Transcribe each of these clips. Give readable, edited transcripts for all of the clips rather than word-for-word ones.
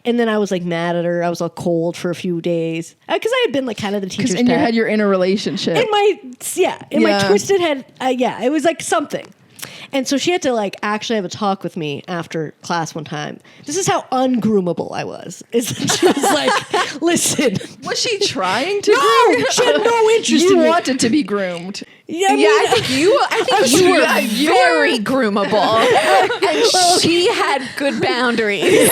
And then I was like mad at her. I was all cold for a few days because I had been like kind of the teacher's pet. In your head, you're in a relationship. In my twisted head, it was like something. And so she had to like actually have a talk with me after class one time. This is how ungroomable I was. She was like, listen. Was she trying to groom? She had no interest in You me. wanted to be groomed. Yeah, I think you were very groomable. And she had good boundaries.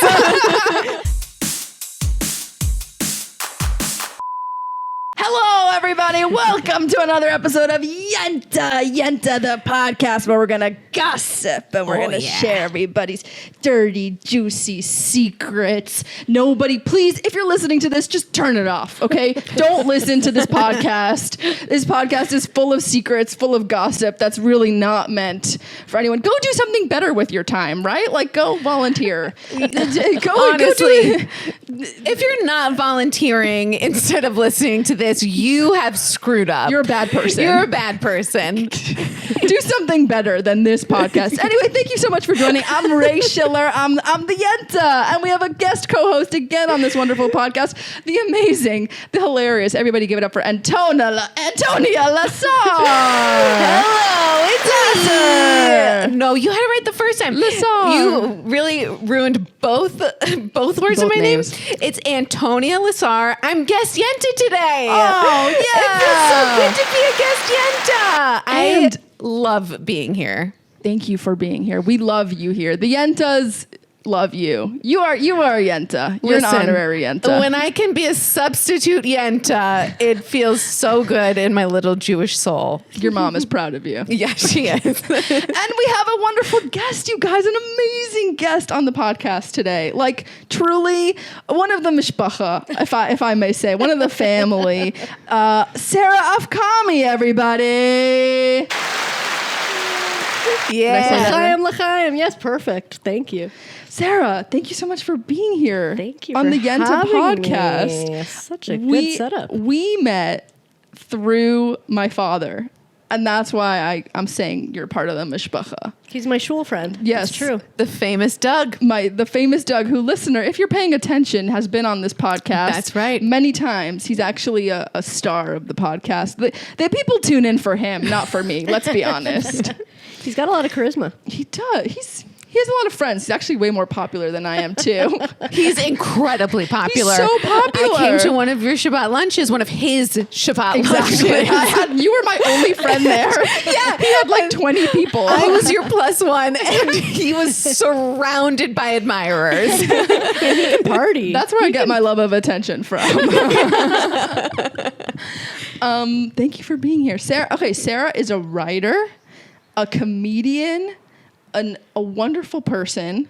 Hello, everybody. Welcome to another episode of Yenta, the podcast where we're going to gossip and we're going to share everybody's dirty, juicy secrets. Nobody, please, if you're listening to this, just turn it off, okay? Don't listen to this podcast. This podcast is full of secrets, full of gossip that's really not meant for anyone. Go do something better with your time, right? Like, go volunteer. Honestly, if you're not volunteering instead of listening to this, you have screwed up. You're a bad person. You're a bad person. Do something better than this podcast. Anyway, thank you so much for joining. I'm Raye Schiller. I'm the Yenta. And we have a guest co-host again on this wonderful podcast. The amazing, the hilarious. Everybody give it up for Antonia Lassar. Hello, it's Lassar. No, you had it right the first time. Lassar. You really ruined both words of my names. name. It's Antonia Lassar. I'm guest Yenta today. Oh, yeah. It feels so good to be a guest Yenta. I love being here. Thank you for being here. We love you here. The Yentas love you. You are a Yenta. You're an honorary Yenta. When I can be a substitute Yenta, it feels so good in my little Jewish soul. Your mom is proud of you. Yeah, she is. And we have a wonderful guest, you guys, an amazing guest on the podcast today. Like, truly, one of the mishpacha, if I may say, one of the family. Sarah Afkami, everybody. Yeah. L'chaim. Yes, perfect. Thank you. Sarah, thank you so much for being here. Thank you on for the Yenta podcast. Me. Such a good setup. We met through my father, and that's why I'm saying you're part of the mishpacha. He's my shul friend. Yes, that's true. The famous Doug. The famous Doug, who, listener, if you're paying attention, has been on this podcast. That's right. Many times. He's actually a star of the podcast. The people tune in for him, not for me. Let's be honest. He's got a lot of charisma. He does. He has a lot of friends. He's actually way more popular than I am, too. He's incredibly popular. He's so popular. I came to one of your Shabbat lunches, one of his Shabbat Exactly. lunches. You were my only friend there. Yeah. He had like 20 people. I was your plus one, and he was surrounded by admirers. And he can party. That's where I get my love of attention from. Thank you for being here. Sarah is a writer, a comedian, a wonderful person.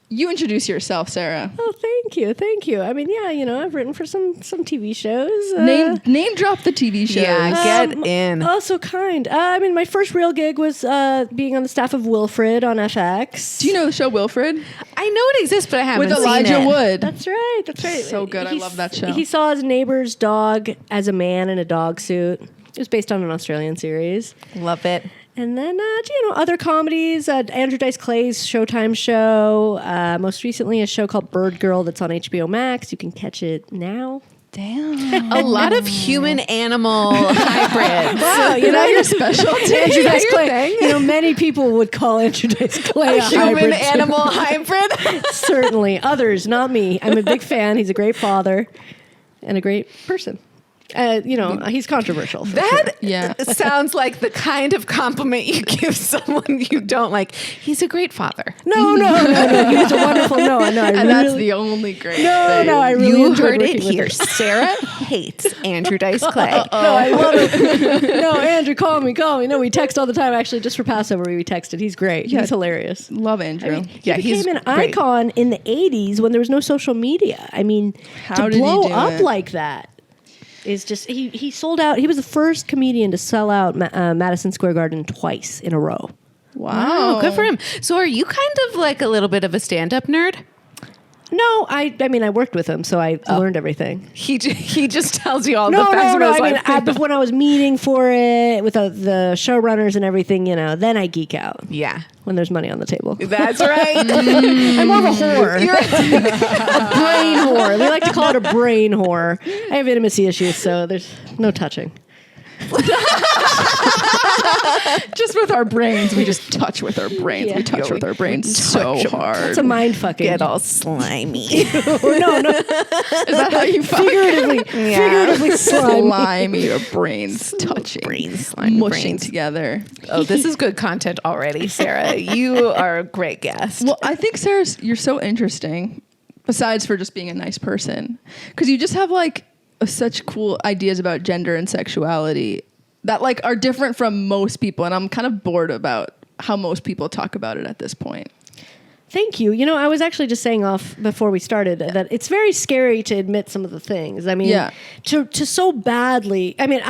You introduce yourself, Sarah. Oh, thank you. I mean, yeah, I've written for some TV shows. Name drop the TV shows. Yeah, get in. Oh, so kind. I mean, my first real gig was being on the staff of Wilfred on FX. Do you know the show Wilfred? I know it exists, but I haven't With seen Elijah it. Wood. That's right. So good. I love that show. He saw his neighbor's dog as a man in a dog suit. It was based on an Australian series. Love it. And then, other comedies, Andrew Dice Clay's Showtime show. Most recently, a show called Bird Girl that's on HBO Max. You can catch it now. Damn. A lot of human-animal hybrids. Wow, your specialty. Andrew Dice Clay. Many people would call Andrew Dice Clay a human-animal hybrid. Certainly. Others, not me. I'm a big fan. He's a great father and a great person. He's controversial. That sounds like the kind of compliment you give someone you don't like. He's a great father. No. He's a wonderful, and that's the only great thing. No, I really you enjoyed heard it working with here. him. Sarah hates Andrew Dice Clay. No, I love it. No, Andrew, call me. No, we text all the time. Actually, just for Passover, we texted. He's great. Yeah. He's hilarious. Love Andrew. He became an icon in the 80s when there was no social media. I mean, How to did blow he do up it? like that is just, he sold out. He was the first comedian to sell out Madison Square Garden twice in a row. Wow, good for him. So are you kind of like a little bit of a stand-up nerd? No, I mean, I worked with him, so I learned everything. He just tells you all No, the facts no, of no. his I mean, life. when I was meeting for it with the showrunners and everything, then I geek out. Yeah. When there's money on the table. That's right. I'm more of a whore. A brain whore. We like to call it a brain whore. I have intimacy issues, so there's no touching. Just with our brains, we just touch with our brains. Yeah. We touch with our brains so hard. It's a mind fucking. Get all slimy. no. Is that how you fuck? Figuratively slimy. Slimy, your brains touching, Brains, slimy mushing brains. together. Oh, this is good content already, Sarah. You are a great guest. Well, I think you're so interesting. Besides for just being a nice person, because you just have like such cool ideas about gender and sexuality that like are different from most people, and I'm kind of bored about how most people talk about it at this point. Thank you. I was actually just saying off before we started that it's very scary to admit some of the things. I mean, to so badly. I mean,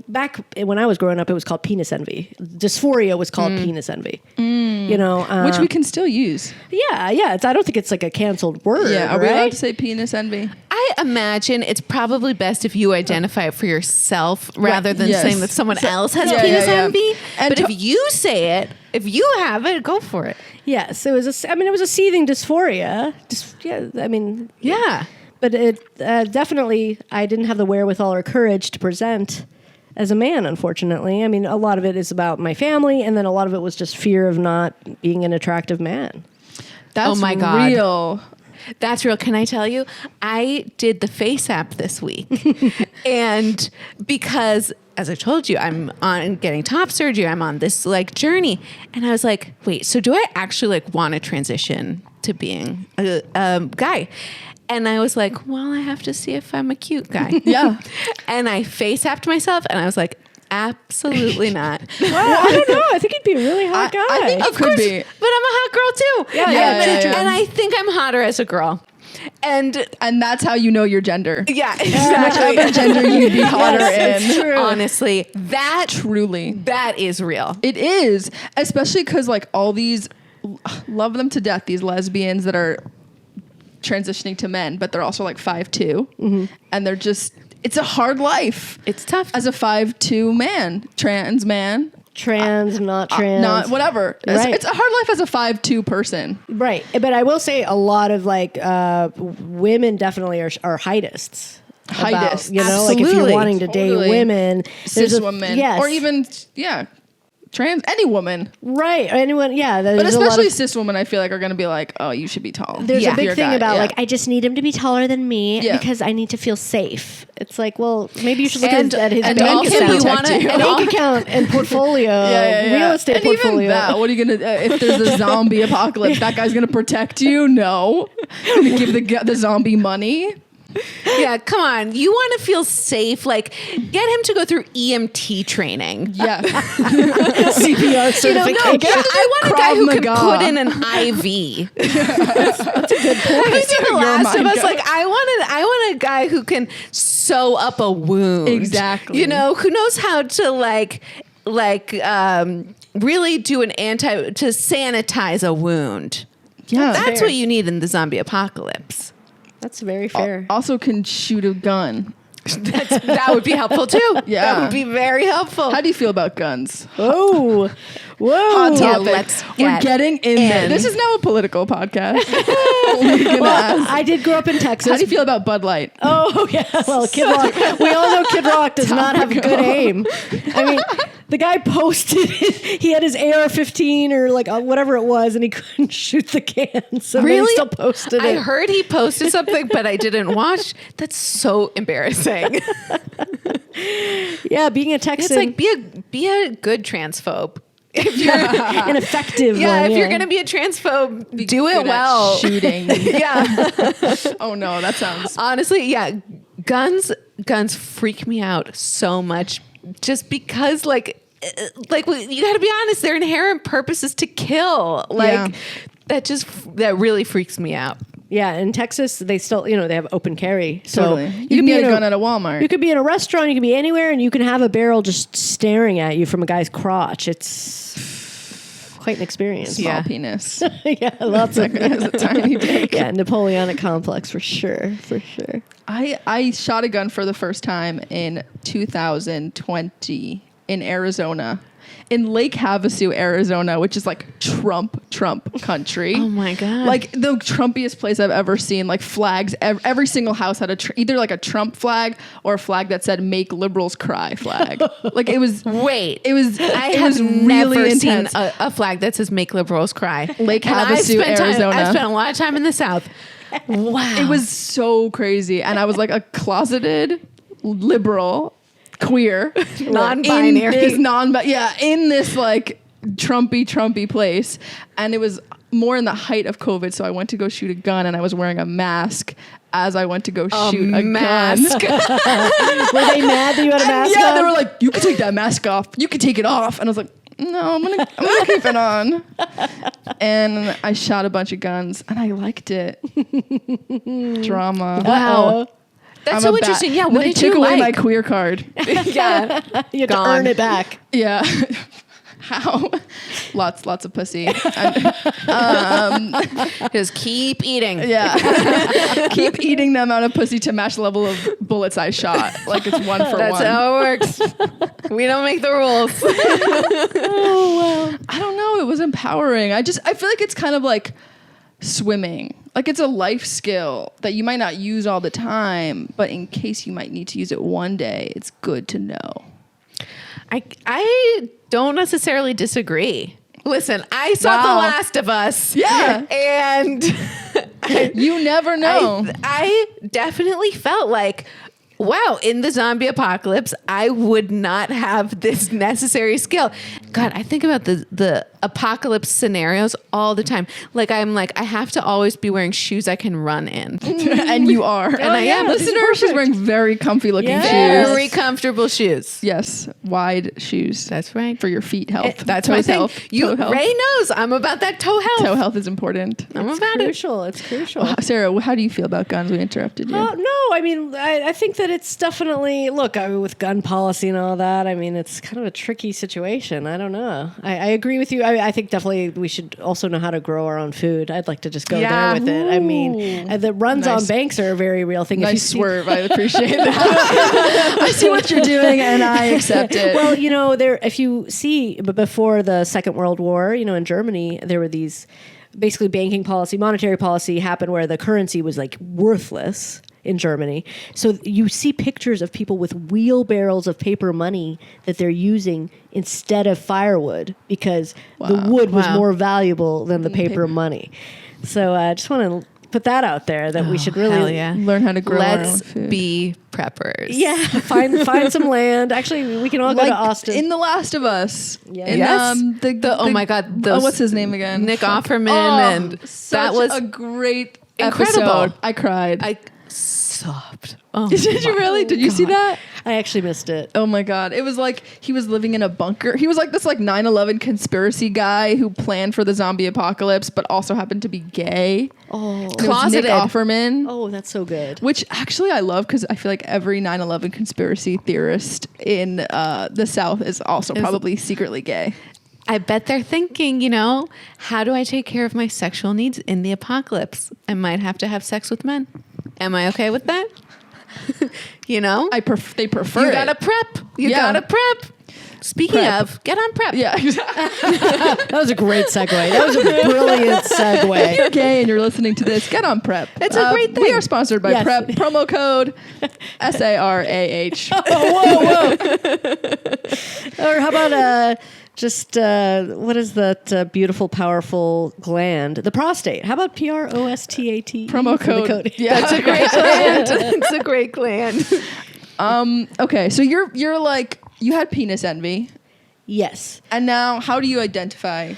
back when I was growing up, it was called penis envy. Dysphoria was called penis envy. Which we can still use. Yeah. I don't think it's like a canceled word. Yeah, are right? we allowed to say penis envy? I imagine it's probably best if you identify it for yourself rather than saying that someone else has penis envy. But if you say it, if you have it, go for it. Yes, it was a seething dysphoria. Yeah. But it definitely, I didn't have the wherewithal or courage to present as a man, unfortunately. I mean, a lot of it is about my family, and then a lot of it was just fear of not being an attractive man. That's my God. real. That's real. Can I tell you? I did the Face app this week. And because, as I told you, I'm on getting top surgery. I'm on this like journey. And I was like, wait, so do I actually like want to transition to being a guy? And I was like, well, I have to see if I'm a cute guy. Yeah. And I face apped myself and I was like, absolutely not. Well, I don't know. I think he'd be a really hot guy. I think you could be. But I'm a hot girl too. Yeah. And I think I'm hotter as a girl. And that's how you know your gender. yeah, exactly. Whichever gender you'd be hotter Yes, in. it's true. Honestly, Truly. that is real. It is. Especially because like all these, love them to death, these lesbians that are transitioning to men, but they're also like 5'2". And they're just, it's a hard life. It's tough. As a 5'2" man, trans man. Trans, not trans. Not whatever. Right. It's a hard life as a 5'2" person. Right. But I will say a lot of like women definitely are heightists. Heightists. Like if you're Absolutely. wanting to date Totally. women, Cis women. yes. Or even, trans, any woman. Right. Or anyone, yeah. But especially cis women, I feel like are going to be like, oh, you should be tall. There's a If big you're thing guy, about like, I just need him to be taller than me because I need to feel safe. It's like, well, maybe you should look at his and bank also account, you wanna- bank account and portfolio, real estate and portfolio. Even that, what are you gonna? If there's a zombie apocalypse, that guy's gonna protect you? No, gonna give the zombie money. Yeah, come on. You want to feel safe? Like, get him to go through EMT training. Yeah, CPR certification. I want a guy who can Maga. put in an IV. That's a good point. Have you seen The Your Last of mind Us? goes. Like, I want a guy who can sew up a wound. Exactly. You know, who knows how to really do to sanitize a wound. yeah. That's what you need in the zombie apocalypse. That's very fair. Also, can shoot a gun. That would be helpful too. Yeah. That would be very helpful. How do you feel about guns? Whoa. Hot Yeah, topic. let's We're get getting in there. in. This is now a political podcast. We're gonna ask. I did grow up in Texas. How do you feel about Bud Light? Oh, yeah. Well, Kid Rock. We all know Kid Rock does not have good aim. I mean, the guy posted it. He had his AR-15 or like whatever it was, and he couldn't shoot the can. So Really? he still posted I it. heard he posted something, but I didn't watch. That's so embarrassing. Yeah, being a Texan. It's like be a good transphobe. If you're an effective one. if you're gonna be a transphobe, do it Good at well. shooting. Yeah. Oh no, that sounds. Honestly, yeah. Guns freak me out so much just because you gotta be honest, their inherent purpose is to kill. That really freaks me out. Yeah, in Texas, they still, they have open carry. So Totally. You can get a gun at a Walmart. You could be in a restaurant, you could be anywhere, and you can have a barrel just staring at you from a guy's crotch. It's quite an experience. Small penis. Yeah, lots of Has a tiny dick. yeah, Napoleonic complex for sure. I shot a gun for the first time in 2020 in Arizona. In Lake Havasu, Arizona, which is like Trump country. Oh my God. Like the Trumpiest place I've ever seen. Like flags, every single house had either like a Trump flag or a flag that said "Make liberals cry" flag. Like it was. Wait, It was. I it have was never really seen intense. a flag that says "Make liberals cry." Lake And Havasu, Arizona. I've spent a lot of time in the South. Wow, It was so crazy, and I was like a closeted liberal, queer, Non-binary. in this like Trumpy place, and it was more in the height of COVID. So I went to go shoot a gun, and I was wearing a mask as I went to go shoot a mask. gun. Were they mad that you had a mask Yeah, on? they were like, "You can take that mask off. You can take it off," and I was like, "No, I'm gonna keep it on." And I shot a bunch of guns, and I liked it. Drama. Wow. That's I'm so a interesting. Yeah, They what did took you away my like? queer card. Yeah, You had to Gone. earn it back. Yeah. How? Lots of pussy. just keep eating. Yeah. Keep eating the amount of pussy to match the level of bullets I shot. Like it's one for That's one. how it works. We don't make the rules. I don't know. It was empowering. I feel like it's kind of like swimming. Like it's a life skill that you might not use all the time, but in case you might need to use it one day, it's good to know. I don't necessarily disagree. Listen, I saw Wow. The Last of Us. Yeah. And You never know. I definitely felt like, wow, in the zombie apocalypse, I would not have this necessary skill. God, I think about the apocalypse scenarios all the time. Like, I'm like, I have to always be wearing shoes I can run in. And you are. And I am. Listener, she's wearing very comfy looking Yes. shoes. Very comfortable shoes. Yes, wide shoes. That's right. For your feet health. That's toe my thing. health. You, toe health. Ray knows I'm about that toe health. Toe health is important. I'm about it. It's crucial. Sarah, how do you feel about guns? We interrupted you. No, I mean, I think that it's definitely, look, I mean, with gun policy and all that, I mean, it's kind of a tricky situation. I don't know. I agree with you. I think definitely we should also know how to grow our own food. I'd like to just go there with it. I mean, the runs on banks are a very real thing. Nice swerve. I appreciate that. I see what you're doing and I accept it. Well, you know, if you see before the Second World War, you know, in Germany, there were these basically banking policy, monetary policy happened where the currency was like worthless in Germany. So you see pictures of people with wheelbarrows of paper money that they're using instead of firewood because the wood was more valuable than the paper money. So I just want to put that out there that we should really learn how to grow our own Let's food. be preppers. Yeah, find some land. Actually, we can all go to Austin. In The Last of Us. Yeah. In, Yes. oh my God. What's his name again? Nick Fuck. Offerman. And Such that was a great incredible. episode. I cried. I sobbed. Oh, Did you really? Did you see that? I actually missed it. Oh my God. It was like he was living in a bunker. He was like this like 9/11 conspiracy guy who planned for the zombie apocalypse, but also happened to be gay. Oh, And it was Closeted. Nick Offerman. oh, that's so good. Which actually I love because I feel like every 9/11 conspiracy theorist in the South is also probably secretly gay. I bet they're thinking, you know, how do I take care of my sexual needs in the apocalypse? I might have to have sex with men. Am I okay with that? You know? They prefer You it. gotta prep. You Yeah. gotta prep. Speaking Prep. of, get on prep. Yeah, exactly. That was a great segue. That was a brilliant If segue. you're gay and you're listening to this, get on PrEP. It's a great We thing. are sponsored by Yes. PrEP. Promo code SARAH. Or how about what is that beautiful, powerful gland? The prostate. How about PROSTAT? Promo For the code. Yeah. That's a great gland. It's a great gland. Okay, so you're like, you had penis envy. Yes. And now how do you identify?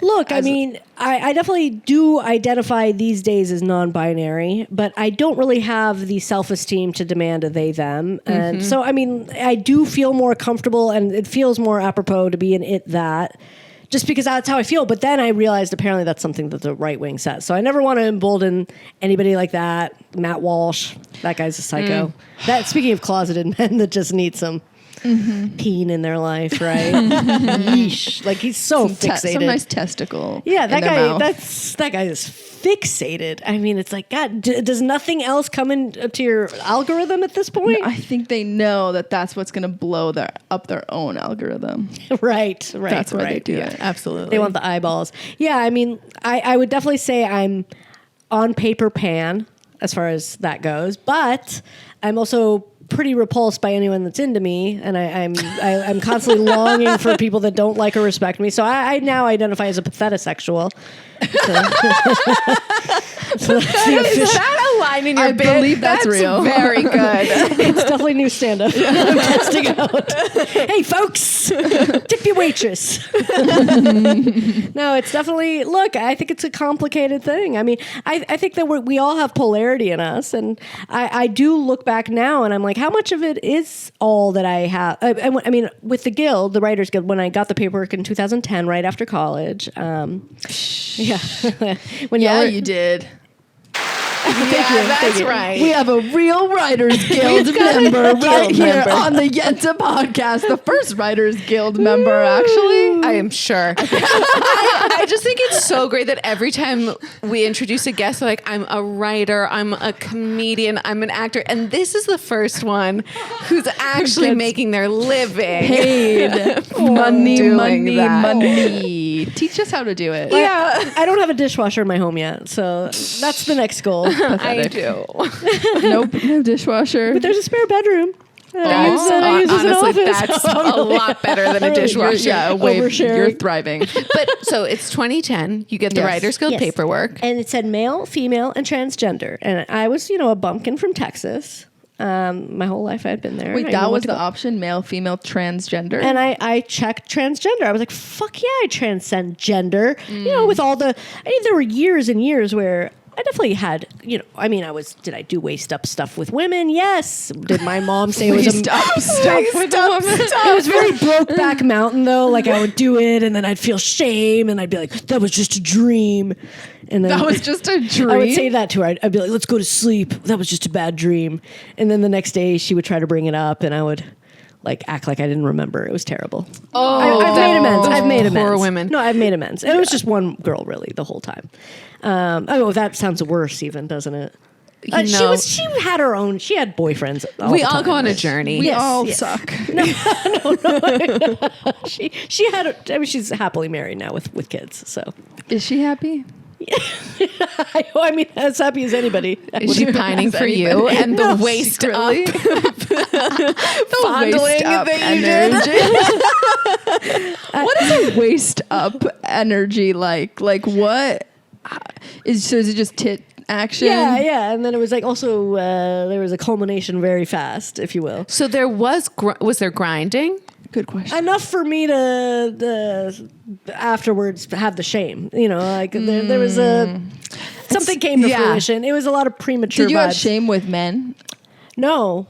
Look, I mean, I definitely do identify these days as non-binary, but I don't really have the self-esteem to demand a they, them. And so, I mean, I do feel more comfortable and it feels more apropos to be an it, that, just because that's how I feel. But then I realized apparently that's something that the right wing says. So I never want to embolden anybody like that. Matt Walsh, that guy's a psycho. That, speaking of closeted men that just need some peen in their life, right? Yeesh. Like he's so fixated. Some nice testicle. Yeah, that guy. Mouth. That guy is fixated. I mean, it's like, God, does nothing else come into your algorithm at this point? I think they know that that's what's going to blow up their own algorithm. Right. That's why they do it. Absolutely. They want the eyeballs. Yeah, I mean, I would definitely say I'm on paper pan as far as that goes, but I'm also pretty repulsed by anyone that's into me, and I'm constantly longing for people that don't like or respect me. So I now identify as a pathetisexual. So Is that a line in your bit? I believe that's real. Very good. it's definitely new stand-up. I'm testing out. Hey, folks, tip your waitress. No, it's definitely, look, I think it's a complicated thing. I mean, I think that we all have polarity in us, and I do look back now, and I'm like, how much of it is all that I have? I mean, with the Guild, the Writers Guild, when I got the paperwork in 2010, right after college, yeah. You did. That's right. We have a real Writers Guild member right here on the Yenta podcast. The first Writers Guild member, actually. I am sure. I just think it's so great that every time we introduce a guest, they're like, I'm a writer, I'm a comedian, I'm an actor. And this is the first one who's actually making their living. Paid. money. Teach us how to do it. Yeah. I don't have a dishwasher in my home yet, so that's the next goal. I do. Nope, no dishwasher. But there's a spare bedroom. Honestly, that's a lot better than a dishwasher. You're thriving. But so it's 2010. You get the Writers Guild paperwork. And it said male, female, and transgender. And I was, a bumpkin from Texas. My whole life I had been there. Wait, that was the option? Male, female, transgender? And I checked transgender. I was like, fuck yeah, I transcend gender. With all there were years and years where I definitely had, did I do waist up stuff with women? Yes. Did my mom say it was waist up stuff with a woman? It was very Brokeback Mountain though. Like I would do it and then I'd feel shame and I'd be like, that was just a dream. And then that was just a dream. I would say that to her. I'd be like, let's go to sleep. That was just a bad dream. And then the next day she would try to bring it up and I would act like I didn't remember. It was terrible. I've made amends. I've made amends. Poor women. No, I've made amends. It was just one girl really the whole time. That sounds worse even, doesn't it? She had her own. She had boyfriends. We all go on a journey. We all suck. No. She had. She's happily married now with kids. So is she happy? I mean, as happy as anybody. Is she pining for you and the waist up, fondling that you did? What is a waist up energy like? Like what? Is it just tit action? Yeah. And then it was also there was a culmination very fast, if you will. So there was there grinding? Good question. Enough for me to afterwards have the shame. There was something came to fruition. It was a lot of premature. Did you vibes. have shame with men? No.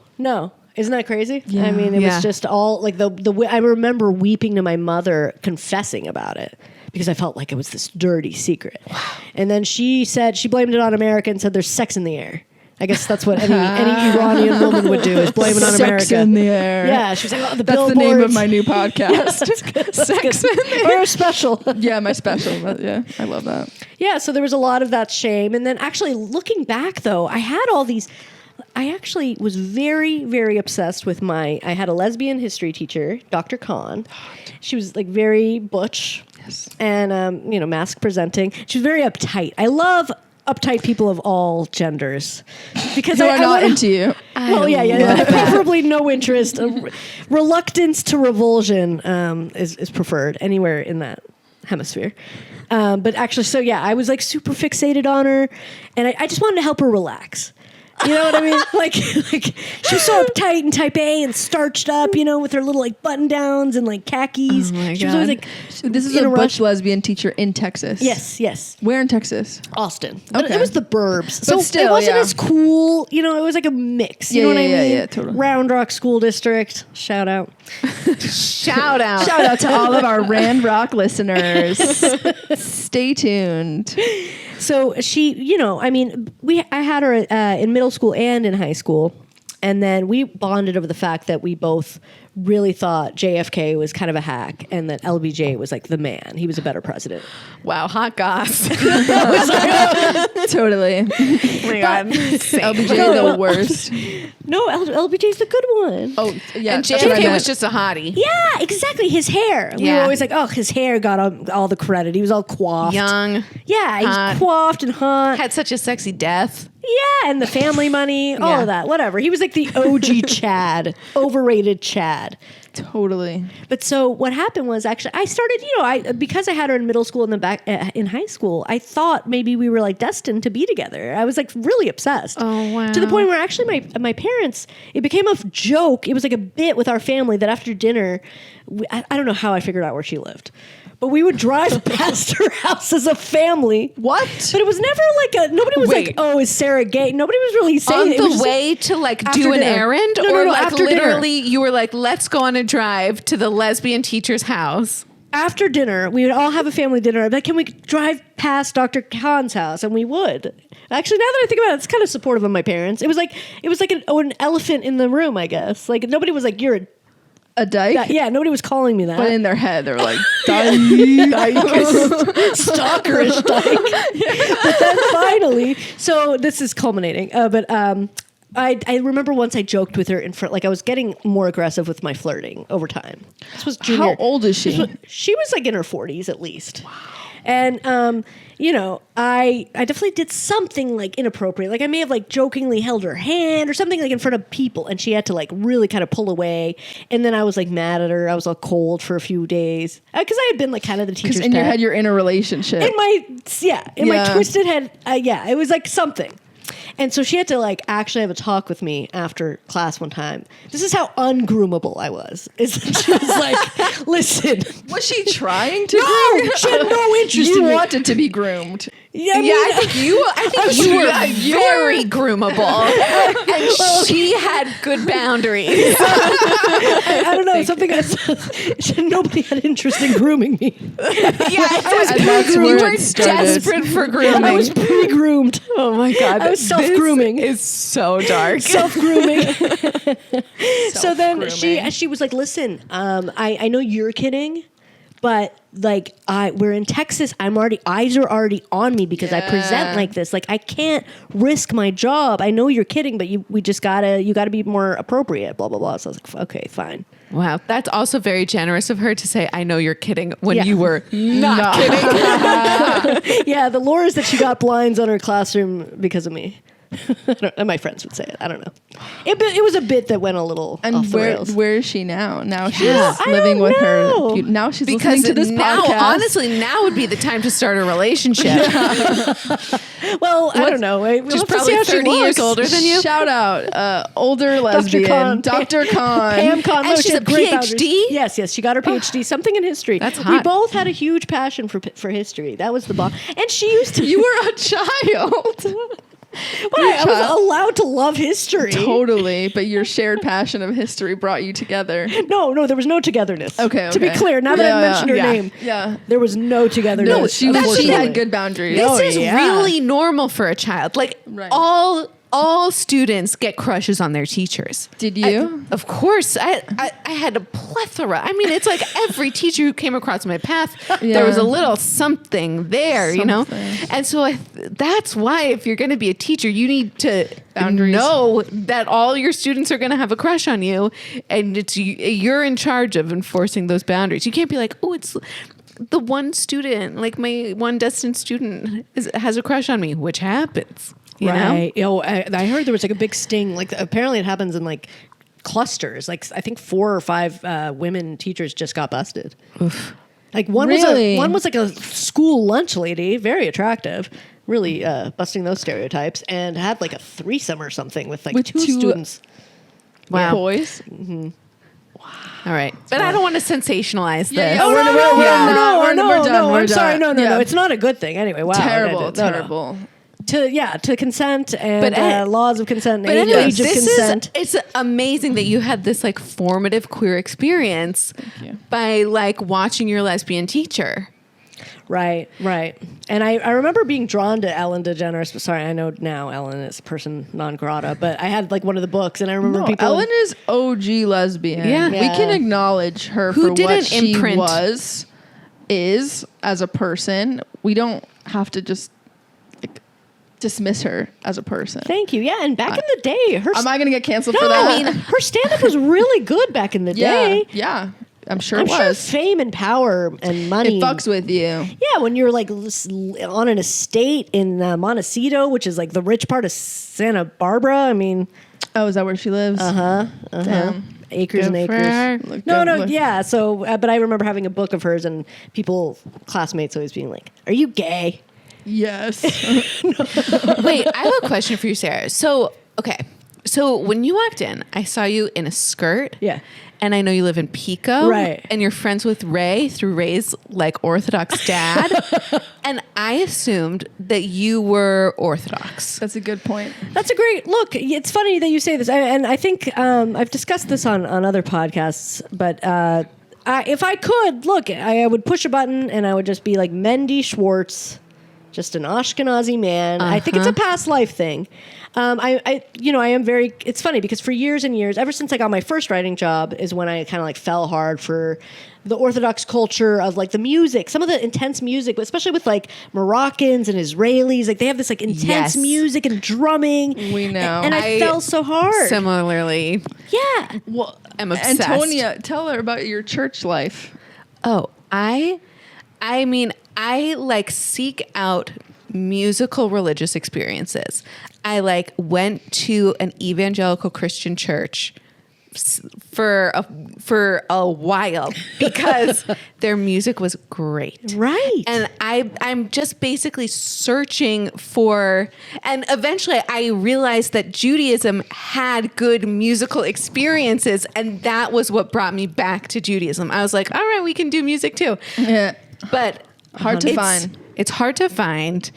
Isn't that crazy? Yeah. I mean, it was just all like I remember weeping to my mother, confessing about it because I felt like it was this dirty secret. Wow. And then she said she blamed it on America and said there's sex in the air. I guess that's what any Iranian woman would do is blame it on America. Sex in the air. Yeah, she was like, that's the name of my new podcast. Yeah, that's good. Sex in the air. Or a special. Yeah, my special. Yeah, I love that. Yeah, so there was a lot of that shame. And then actually looking back, though, I had all these... I actually was very, very obsessed with I had a lesbian history teacher, Dr. Khan. She was very butch and, mask presenting. She was very uptight. I love uptight people of all genders because I'm not into you. Well, yeah. Preferably no interest. Reluctance to revulsion is preferred anywhere in that hemisphere. But actually, I was super fixated on her, and I just wanted to help her relax. You know what I mean? She was so uptight and type A and starched up, with her little button downs and khakis. Oh my God. She was always So this is a butch lesbian teacher in Texas. Yes. Where in Texas? Austin. Okay. It was the burbs. So still, it wasn't as cool. It was a mix. You know what I mean? Yeah, totally. Round Rock School District. Shout out. Shout out. Shout out to all of our Rand Rock listeners. Stay tuned. So she, I had her in middle school and in high school. And then we bonded over the fact that we both really thought JFK was kind of a hack and that LBJ was like the man. He was a better president. Wow, hot goss. Totally. Oh my God. LBJ the worst. No, LBJ's the good one. Oh, yeah. And that's what I JFK meant. was just a hottie. Yeah, exactly. His hair. We were Yeah. always like, oh, his hair got all the credit. He was all coiffed. Young. Yeah, hot. he's coiffed and hot. Had such a sexy death. Yeah, and the family money, all Yeah. of that, whatever. He was like the OG Chad, overrated Chad. Totally. But so what happened was actually I started, because I had her in middle school and then back in high school, I thought maybe we were like destined to be together. I was like really obsessed. Oh, wow. To the point where actually my parents, it became a joke. It was like a bit with our family that after dinner, I don't know how I figured out where she lived. But we would drive past her house as a family. What? But it was never like nobody was like, oh, is Sarah gay? Nobody was really saying On it. It was the just way to like after do an dinner. errand? No, or like after literally dinner. you were like, let's go on a drive to the lesbian teacher's house. After dinner, we would all have a family dinner. I'd be like, can we drive past Dr. Khan's house? And we would. Actually, now that I think about it, it's kind of supportive of my parents. It was like an elephant in the room, I guess. Like nobody was like, you're A dyke? yeah, nobody was calling me that. But in their head, they were like, dyke. Stalkerish dyke. But then finally, so this is culminating. I remember once I joked with her in front, like I was getting more aggressive with my flirting over time. This was junior. How old is she? She was like in her 40s at least. Wow. And, I definitely did something like inappropriate. Like I may have like jokingly held her hand or something like in front of people and she had to like really kind of pull away. And then I was like mad at her. I was all cold for a few days because I had been like kind of the teacher's Because in your pet. head, you're in a relationship. In my twisted head, it was like something. And so she had to like actually have a talk with me after class one time. This is how ungroomable I was. Is that she was like, listen. Was she trying to No, groom? she had no interest You in me. wanted to be groomed. Yeah, I I think you were very groomable. And she had good boundaries. I don't know. Something nobody had interest in grooming me. That's You where were it started. desperate for grooming. I was pre-groomed. Oh my God. I was self-grooming. This is so dark. Self-grooming. So then Self-grooming. she was like, listen, I know you're kidding, but like we're in Texas. Eyes are already on me because I present like this. Like I can't risk my job. I know you're kidding, but you gotta be more appropriate, blah, blah, blah. So I was like, okay, fine. Wow. That's also very generous of her to say, I know you're kidding when Yeah. you were not kidding. Yeah, the lore is that she got blinds on her classroom because of me. And my friends would say it. I don't know. It was a bit that went a little And off the rails. where is she now? Now she's I living don't with know. her. Now she's Because listening to this now, podcast. honestly, now would be the time to start a relationship. Well, I don't know. We'll She's have to see probably how she 30 years looks. older than you. Shout out, older lesbian, Khan. Dr. Khan. Pam Khan. And she she's had a great PhD? boundaries. Yes, she got her PhD. Something in history. That's We hot. both had a huge passion for history. That was the bond. And she used to. You were a child. I was allowed to love history. Totally, but your shared passion of history brought you together. No, there was no togetherness. Okay, To be okay. clear, now that I mentioned her yeah. name, Yeah. there was no togetherness. No, she unfortunately. had good boundaries. This Oh, is yeah. really normal for a child. Like Right. all students get crushes on their teachers. Did you? Of course. I had a plethora. I mean, it's like every teacher who came across my path, there was a little something there, you know? Something. And so that's why if you're going to be a teacher, you need to Boundaries. know that all your students are going to have a crush on you, and you're in charge of enforcing those boundaries. You can't be like, oh, it's the one student, like my one destined student has a crush on me, which happens. You know? Yo, I heard there was like a big sting. Like apparently it happens in like clusters. Like I think 4 or 5 women teachers just got busted. Oof. Like one Really? was like a school lunch lady, very attractive, really busting those stereotypes, and had like a threesome or something with like With two two- students. Wow. Boys. All right. But I don't want to sensationalize this. yeah. We're done. We're I'm sorry. done. No. Yeah. It's not a good thing. Anyway, wow. Terrible, No. terrible. To consent and But, laws of consent, But and anyway, age of consent. it's amazing that you had this like formative queer experience you. by like watching your lesbian teacher. Right. And I remember being drawn to Ellen DeGeneres. Sorry, I know now Ellen is person non grata, but I had like one of the books, and I remember people. Ellen is OG lesbian. Yeah. We can acknowledge her Who for did what an she imprint. is as a person. We don't have to just dismiss her as a person. Thank you. Yeah, and back in the day, her. Am I going to get canceled no, for that? I mean, her stand-up was really good back in the day. Yeah. I'm sure I'm it sure was. fame and power and money. It fucks with you. Yeah, when you're like on an estate in Montecito, which is like the rich part of Santa Barbara. I mean, Oh, is that where she lives? Damn. acres and Good for acres. her. No, yeah. So, but I remember having a book of hers, and classmates always being like, "Are you gay?" Yes. Wait, I have a question for you, Sarah. So, okay. So when you walked in, I saw you in a skirt. Yeah. And I know you live in Pico. Right. And you're friends with Raye through Ray's like Orthodox dad. And I assumed that you were Orthodox. That's a good point. That's a great look. It's funny that you say this, and I think I've discussed this on other podcasts. But if I could look, I would push a button, and I would just be like Mendy Schwartz, just an Ashkenazi man. I think it's a past life thing. I am very. It's funny because for years and years, ever since I got my first writing job, is when I kind of like fell hard for the Orthodox culture of like the music, some of the intense music, especially with like Moroccans and Israelis. Like they have this like intense music and drumming. We know. And I fell so hard. Similarly. Yeah. Well, I'm obsessed. Antonia, tell her about your church life. Oh, I mean, I like seek out musical religious experiences. I like went to an evangelical Christian church for a while because their music was great. Right. And I'm just basically searching for, and eventually I realized that Judaism had good musical experiences, and that was what brought me back to Judaism. I was like, all right, we can do music too. Yeah. But Hard to find. It's hard to find.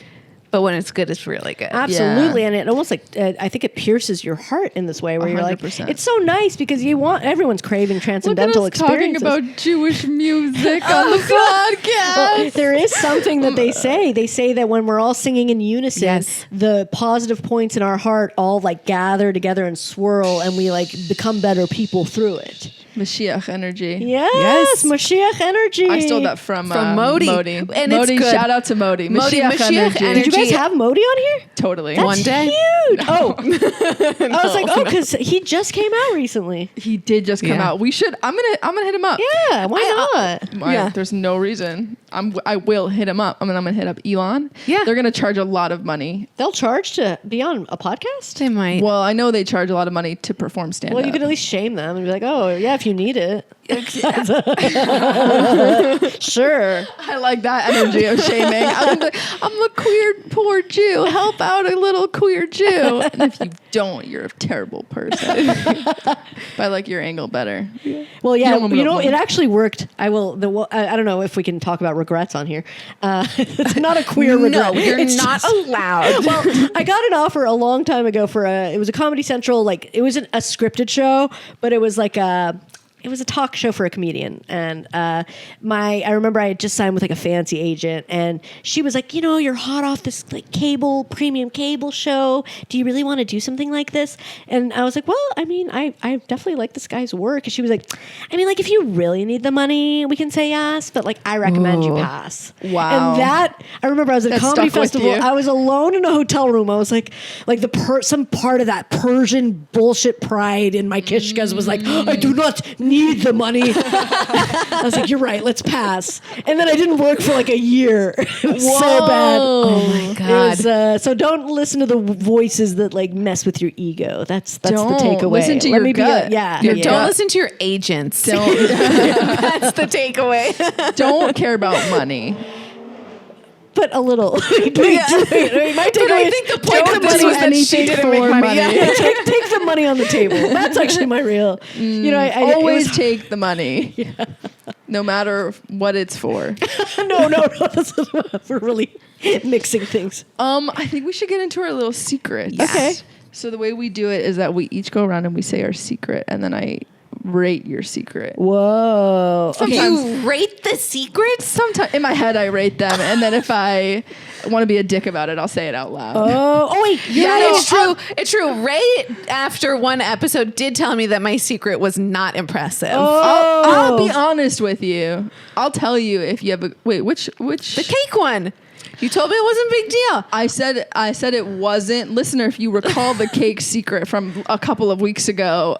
But when it's good, it's really good. Absolutely, and it almost like I think it pierces your heart in this way, where you're like, 100%. it's so nice because everyone's craving transcendental Look at us experiences. talking about Jewish music on the podcast. Well, there is something that they say. They say that when we're all singing in unison, Yes. the positive points in our heart all like gather together and swirl, and we like become better people through it. Mashiach energy. Yes, Mashiach energy. I stole that from Modi. Modi. And Modi, it's good. shout out to Modi. Mashiach, Mashiach energy. energy. Did you guys have Modi on here? Totally. That's One day? huge. Oh, I was like, because he just came out recently. He did just come Yeah. out. We should. I'm gonna hit him up. Yeah, why not? Yeah. There's no reason. I will hit him up. I'm gonna hit up Elon. Yeah. They're gonna charge a lot of money. They'll charge to be on a podcast? They might. Well, I know they charge a lot of money to perform stand-up. Well, you could at least shame them and be like, oh, yeah, if you need it. Sure. I like that energy of shaming. I'm a queer poor Jew. Help out a little queer Jew. And if you don't, you're a terrible person. But I like your angle better. Well, yeah, You don't want me it to- actually worked. I don't know if we can talk about regrets on here. It's not a queer regret. No, you're It's not just- allowed. Well, I got an offer a long time ago it was a Comedy Central, like it wasn't a scripted show, but it was like it was a talk show for a comedian, and I remember I had just signed with like a fancy agent, and she was like, you're hot off this like premium cable show. Do you really want to do something like this? And I was like, well, I mean, I definitely like this guy's work. And she was like, I mean, like if you really need the money, we can say yes, but like I recommend you pass. Wow. And that I remember I was at a That comedy stuck with festival. you. I was alone in a hotel room. I was like some part of that Persian bullshit pride in my kishkas was like, I do not need the money. I was like, you're right, let's pass. And then I didn't work for like a year. It was so bad. Oh my God. It was, so don't listen to the voices that like mess with your ego. That's the Don't takeaway. listen to Let your me gut. Yeah. Your yeah. Don't listen to your agents. Don't That's the takeaway. don't care about money. But a little. My But takeaway I is think the take point of the this money was that she anything didn't make for money. money. Yeah. take the money on the table. That's actually my real. I Always it was- take the money. No matter what it's for. no. We're really mixing things. I think we should get into our little secrets. Yes. Okay. So the way we do it is that we each go around and we say our secret, and then I rate your secret. Whoa. You rate the secrets? Sometimes in my head I rate them, and then if I want to be a dick about it, I'll say it out loud. Oh wait. It's true. It's true. Ray, after one episode, did tell me that my secret was not impressive. I'll be honest with you. I'll tell you if you have a which The cake one. You told me it wasn't a big deal. I said it wasn't. Listener, if you recall the cake secret from a couple of weeks ago,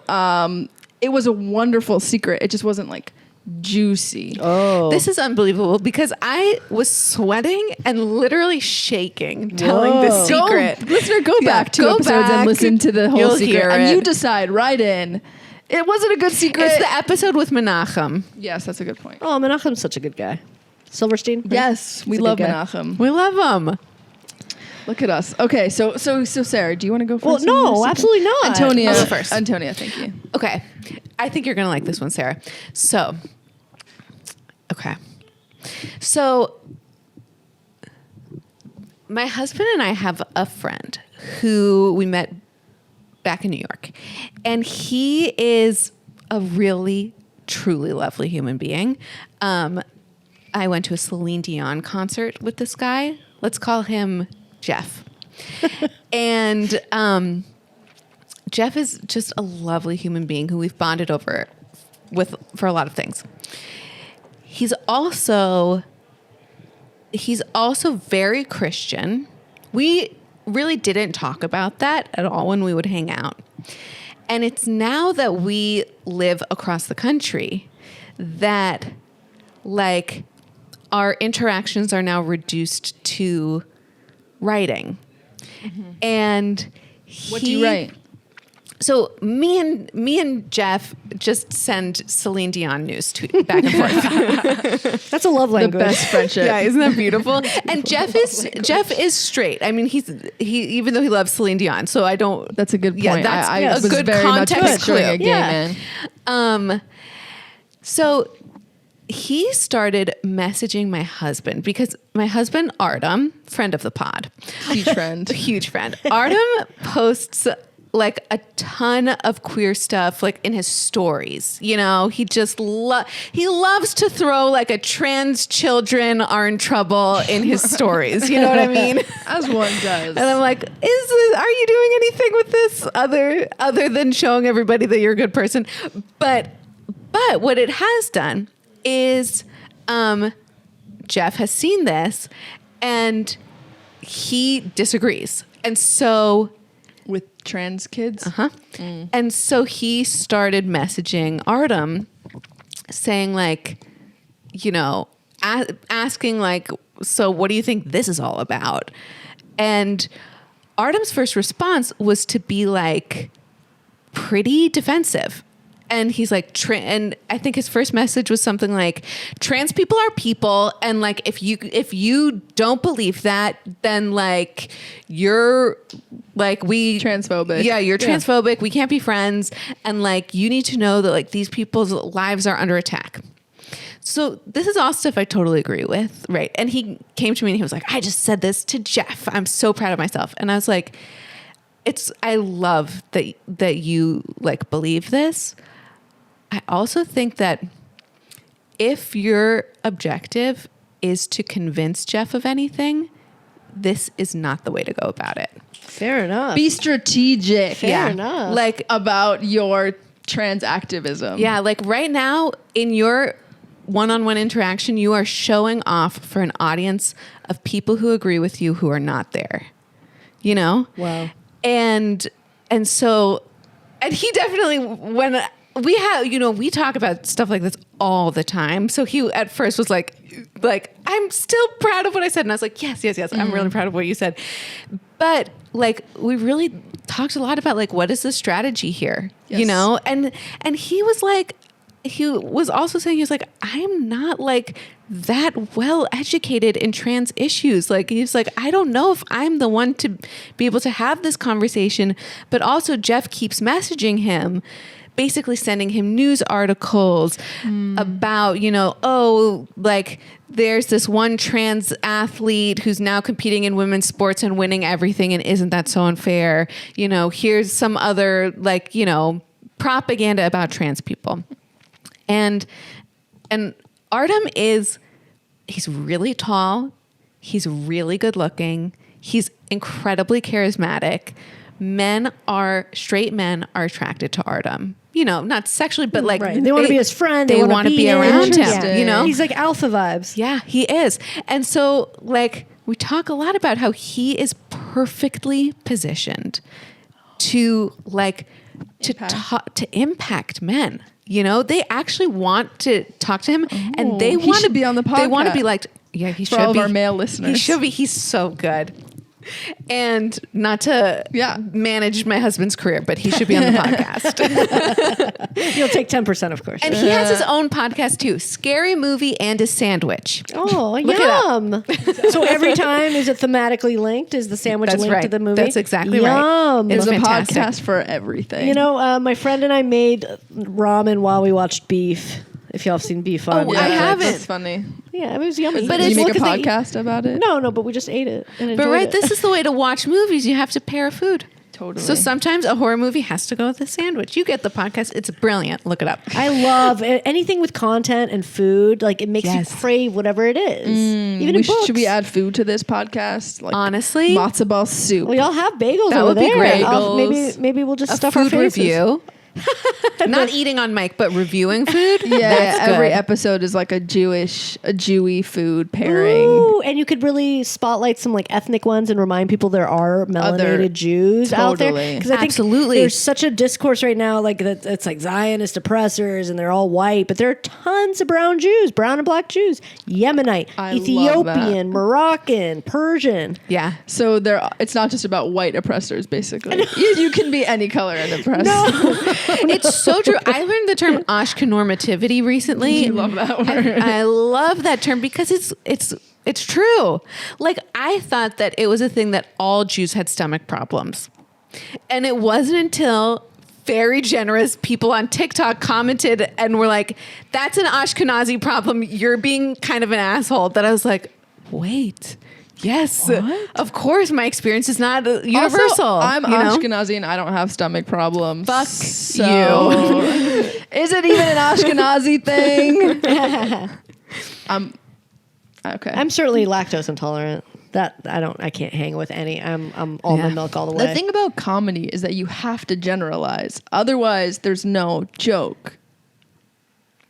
it was a wonderful secret. It just wasn't like juicy. Oh. This is unbelievable because I was sweating and literally shaking telling the secret. Listener, go back 2 episodes and listen to the whole You'll secret. hear And it. you decide right in. It wasn't a good secret. It's the episode with Menachem. Yes, that's a good point. Oh, Menachem's such a good guy. Silverstein. Right? Yes, we He's a love good guy. Menachem. We love him. Look at us. Okay, so Sarah, do you want to go first? Well, on no, this secret? absolutely not. Antonia, I'll go first. Antonia, thank you. Okay. I think you're going to like this one, Sarah. So, my husband and I have a friend who we met back in New York. And he is a really, truly lovely human being. I went to a Celine Dion concert with this guy. Let's call him Jeff. And Jeff is just a lovely human being who we've bonded over for a lot of things. He's also very Christian. We really didn't talk about that at all when we would hang out. And it's now that we live across the country that like our interactions are now reduced to writing. Mm-hmm. And What do you write? So me and Jeff just send Celine Dion news back and forth. That's a love language. The best friendship. Yeah, isn't that beautiful? And Jeff is straight. I mean, he even though he loves Celine Dion, so I don't. That's a good point. Yeah, that's I a was good very much context picturing clue. a gay man. So he started messaging my husband because my husband Artem, friend of the pod, huge friend. Artem posts like a ton of queer stuff like in his stories. You know, he just he loves to throw like a trans children are in trouble in his stories. You know what I mean? As one does. And I'm like, are you doing anything with this other than showing everybody that you're a good person? But what it has done is Jeff has seen this and he disagrees. And so with trans kids? Uh-huh. And so he started messaging Artem saying like, you know, asking like, so what do you think this is all about? And Artem's first response was to be like pretty defensive. And he's like, and I think his first message was something like, trans people are people. And like, if you don't believe that, then like, you're like, transphobic. Yeah, you're transphobic. We can't be friends. And like, you need to know that like these people's lives are under attack. So this is all stuff I totally agree with. Right. And he came to me and he was like, I just said this to Jeff. I'm so proud of myself. And I was like, I love that you like believe this. I also think that if your objective is to convince Jeff of anything, this is not the way to go about it. Fair enough. Be strategic. Fair enough. Like about your trans activism. Yeah, like right now in your one-on-one interaction, you are showing off for an audience of people who agree with you who are not there. You know? Wow. And so he definitely, when we talk about stuff like this all the time. So he at first was like, I'm still proud of what I said. And I was like, yes. I'm really proud of what you said. But like, we really talked a lot about like, what is the strategy here? Yes. You know? And he was like, he was also saying, he was like, I'm not like that well educated in trans issues. Like, he's like, I don't know if I'm the one to be able to have this conversation. But also Jeff keeps messaging him, basically sending him news articles about, you know, oh, like there's this one trans athlete who's now competing in women's sports and winning everything. And isn't that so unfair? You know, here's some other like, you know, propaganda about trans people. And Artem he's really tall. He's really good looking. He's incredibly charismatic. Straight men are attracted to Artem. You know, not sexually, but like they want to be his friend. They want to be around him. You know, he's like alpha vibes. Yeah, he is. And so like we talk a lot about how he is perfectly positioned to impact men. You know, they actually want to talk to him, and they want to be on the podcast. They want to be like, yeah, he should be. For all of our male listeners, he should be. He's so good. And not to manage my husband's career, but he should be on the podcast. You'll take 10%, of course. And he has his own podcast too, Scary Movie and a Sandwich. Oh, yum. So every time, is it thematically linked? Is the sandwich linked to the movie? That's exactly right. There's a fantastic. podcast for everything. You know, my friend and I made ramen while we watched Beef. If y'all have seen Beef on I haven't. That's funny. Yeah, it was yummy. But did you make a podcast about it? No, but we just ate it and But enjoyed it. this is the way to watch movies. You have to pair food. Totally. So sometimes a horror movie has to go with a sandwich. You get the podcast. It's brilliant. Look it up. I love anything with content and food. Like, it makes you crave whatever it is. Even in books. Should we add food to this podcast? Like honestly, matzo ball soup. We all have bagels That over would be there. great. Maybe we'll just a stuff food our faces. review. Not eating on mic, but reviewing food. Yeah, every good. episode is like a Jewy food pairing. Ooh, and you could really spotlight some like ethnic ones and remind people there are melanated Jews out there. Because I think there's such a discourse right now, like that it's like Zionist oppressors and they're all white, but there are tons of brown Jews, brown and black Jews, Yemenite, Ethiopian, Moroccan, Persian. Yeah. So it's not just about white oppressors, basically. You can be any color and oppress. No. It's so true. I learned the term Ashkenormativity recently. You love that word. I love that term because it's true. Like, I thought that it was a thing that all Jews had stomach problems. And it wasn't until very generous people on TikTok commented and were like, that's an Ashkenazi problem. You're being kind of an asshole. That I was like, wait. Yes, of course. My experience is not universal. Also, I'm Ashkenazi and I don't have stomach problems. Fuck you. Is it even an Ashkenazi thing? Okay. I'm certainly lactose intolerant. That I can't hang with any. I'm almond milk all the way. The thing about comedy is that you have to generalize. Otherwise, there's no joke.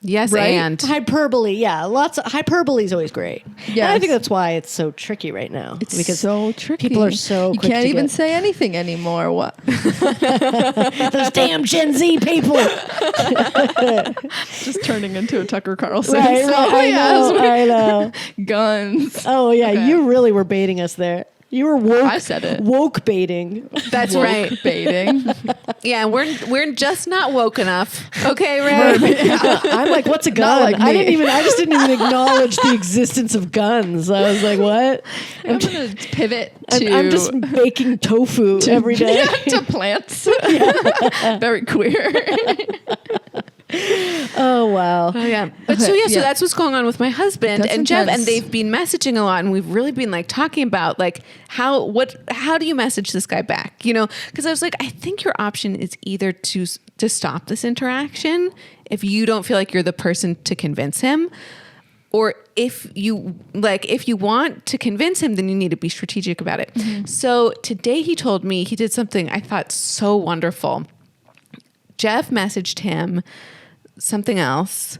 Yes, right? and hyperbole, lots of hyperbole is always great. Yeah, I think that's why it's so tricky right now. It's because so tricky. People are so you quick can't to even say anything anymore. What? Those damn Gen Z people. Just turning into a Tucker Carlson. Right, I know. Guns. Oh yeah, you really were baiting us there. You were woke. I said it. Woke baiting. That's woke right. Baiting. Yeah, we're just not woke enough. Okay, Raye? I'm like, what's a gun? Like I just didn't even acknowledge the existence of guns. I was like, what? I'm gonna pivot to. I'm just baking tofu every day. To plants. Very queer. Oh wow. Oh yeah. But so that's what's going on with my husband and Jeff, and they've been messaging a lot, and we've really been like talking about like how do you message this guy back? You know, because I was like, I think your option is either to stop this interaction if you don't feel like you're the person to convince him, or if you want to convince him, then you need to be strategic about it. Mm-hmm. So today he told me he did something I thought so wonderful. Jeff messaged him something else,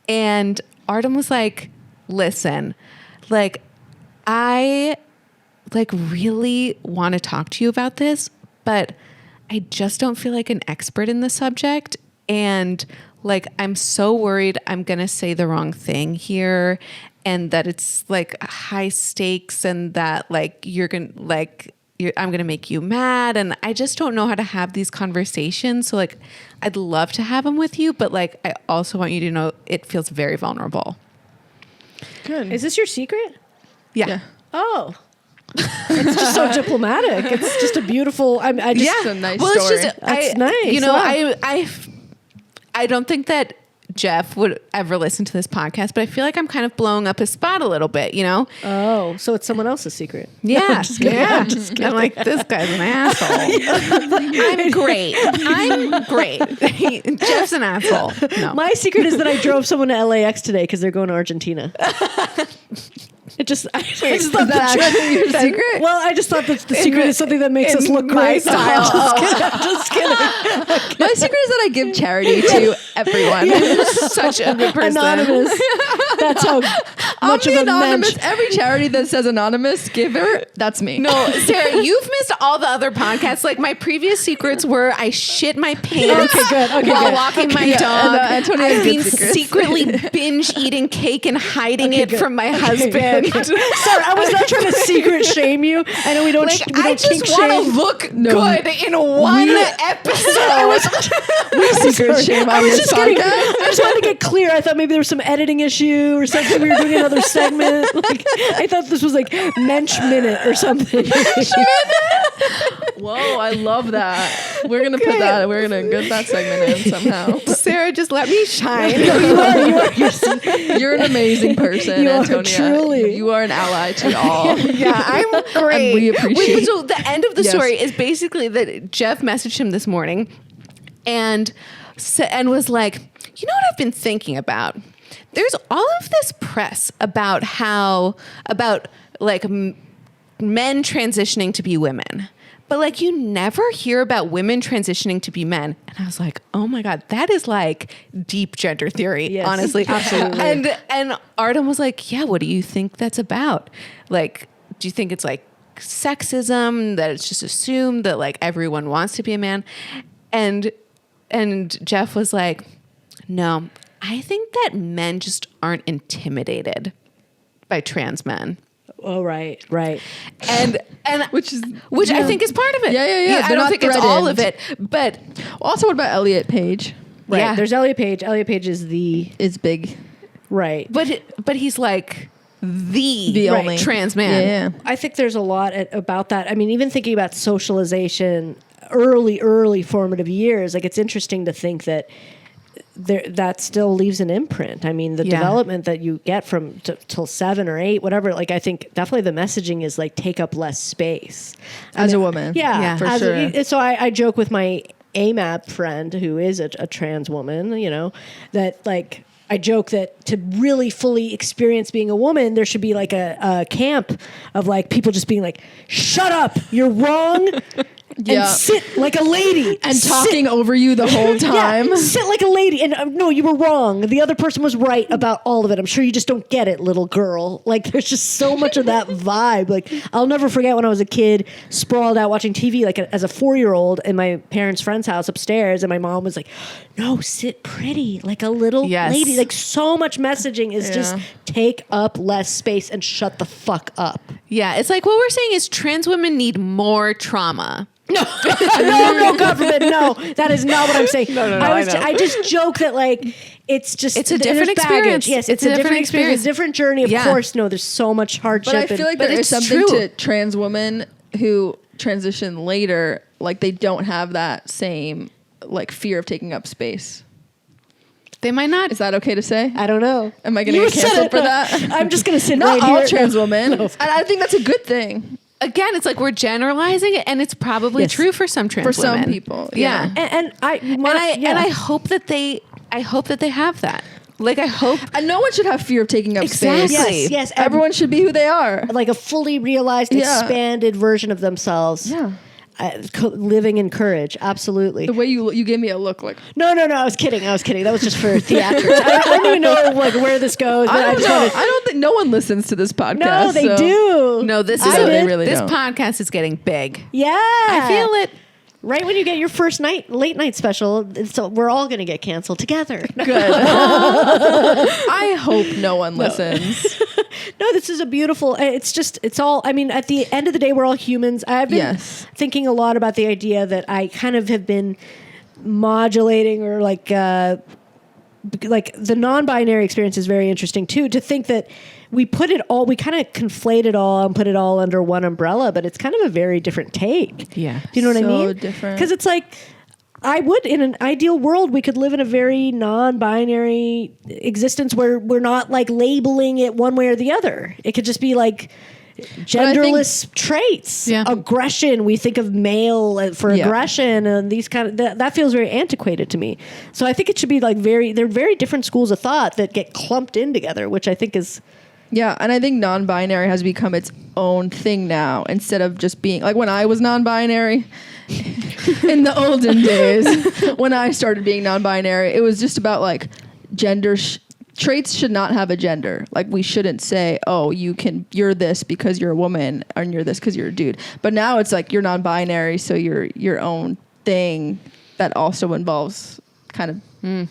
and Artem was like, listen, like, I like really want to talk to you about this, but I just don't feel like an expert in the subject, and like, I'm so worried I'm gonna say the wrong thing here, and that it's like high stakes, and that like I'm going to make you mad. And I just don't know how to have these conversations. So like, I'd love to have them with you, but like, I also want you to know it feels very vulnerable. Good. Is this your secret? Yeah. Oh, it's just so diplomatic. It's just a beautiful, It's a nice story. It's just, That's nice. You know, wow. I don't think that Jeff would ever listen to this podcast, but I feel like I'm kind of blowing up his spot a little bit, you know? Oh, so it's someone else's secret. Yeah. No, just kidding. Yeah. I'm just kidding. I'm like, this guy's an asshole. I'm great. I'm great. Jeff's an asshole. No. My secret is that I drove someone to LAX today because they're going to Argentina. I just thought your secret? Well, I just thought that the secret is something that makes us look great. style. I'm just kidding. My secret is that I give charity to everyone. You're such a good person. Anonymous. That's how much I'm of the a anonymous. mensch. Every charity that says anonymous giver, that's me. No, Sarah, you've missed all the other podcasts. Like my previous secrets were I shit my pants while walking my dog. Antonia I've has been good secrets. secretly binge eating cake and hiding it from my husband. Sorry, I was not trying to secret shame you. I know we don't. Like, we don't I just kink want to shame. look good in one episode. We secret shame on this podcast. I just wanted to get clear. I thought maybe there was some editing issue or something. We were doing another segment. Like, I thought this was like Mensch Minute or something. Whoa, I love that. We're gonna put that. We're gonna get that segment in somehow. Sarah, just let me shine. You're an amazing person, You are Antonia. truly. You are an ally to all. Yeah, I'm great. And we appreciate. Wait, so the end of the Yes. story is basically that Jeff messaged him this morning and was like, you know what I've been thinking about? There's all of this press about men transitioning to be women. But like you never hear about women transitioning to be men. And I was like, oh my God, that is like deep gender theory, Yes, honestly. absolutely. And Artem was like, yeah, what do you think that's about? Like, do you think it's like sexism, that it's just assumed that like everyone wants to be a man? And Jeff was like, no, I think that men just aren't intimidated by trans men. Oh, right. And which I think is part of it. Yeah. I They're don't not think it's all of threatened. it, but Also, what about Elliot Page? Right. Yeah. There's Elliot Page. Elliot Page is Is big. right. but he's like the only trans man. Yeah. I think there's a lot about that. I mean, even thinking about socialization, early formative years, like it's interesting to think that that still leaves an imprint. I mean, the development that you get from till 7 or 8, whatever, like I think definitely the messaging is like take up less space. As a woman. Yeah. For sure. So I joke with my AMAP friend who is a trans woman, you know, that like, I joke that to really fully experience being a woman, there should be like a camp of like people just being like, shut up, you're wrong. Yeah. And sit like a lady. And talking over you the whole time. Yeah, sit like a lady. And no, you were wrong. The other person was right about all of it. I'm sure you just don't get it, little girl. Like there's just so much of that vibe. Like I'll never forget when I was a kid, sprawled out watching TV, like as a 4-year-old in my parents' friend's house upstairs. And my mom was like, no, sit pretty like a little lady. Like so much messaging is just take up less space and shut the fuck up. Yeah, it's like what we're saying is trans women need more trauma. No, God forbid. No, that is not what I'm saying. No, I just joke that like it's just it's a different there's experience. baggage. Yes, it's a different experience, different journey. Of Yeah. course, no, there's so much hardship. But I feel like there is it's something true. to trans women who transition later, like they don't have that same like fear of taking up space. They might not. Is that okay to say? I don't know. Am I going to get canceled for that? I'm just going to sit Not right all here. trans women. And I think that's a good thing. Again, it's like we're generalizing it, and it's probably true for some trans For women. some people. Yeah. And I hope that they have that. Like I hope And no one should have fear of taking up Exactly. space. yes, Everyone should be who they are. like a fully realized, Yeah. expanded version of themselves. Yeah. Living in courage, absolutely. The way you gave me a look like No. I was kidding. That was just for theatrics. I don't even know like where this goes. But I don't just know. wanted- I don't think no one listens to this podcast. No, they so- do. no. This I is did. They really this don't. podcast is getting big. Yeah, I feel it. Right when you get your first late night special, so we're all going to get canceled together. Good. I hope no one listens. No, this is a beautiful. It's all. I mean, at the end of the day, we're all humans. I've been thinking a lot about the idea that I kind of have been modulating, or like the non-binary experience is very interesting too. To think that we kind of conflate it all and put it all under one umbrella, but it's kind of a very different take. Yeah. Do you know what I So mean? different. Because it's like, I would, in an ideal world, we could live in a very non-binary existence where we're not like labeling it one way or the other. It could just be like genderless traits. Yeah. Aggression. We think of male for aggression and these kind of, that feels very antiquated to me. So I think it should be like they're very different schools of thought that get clumped in together, which I think is... Yeah, and I think non-binary has become its own thing now, instead of just being like when I was non-binary in the olden days. When I started being non-binary, it was just about like gender traits should not have a gender. Like we shouldn't say, oh, you're this because you're a woman, and you're this because you're a dude. But now it's like you're non-binary, so you're your own thing that also involves kind of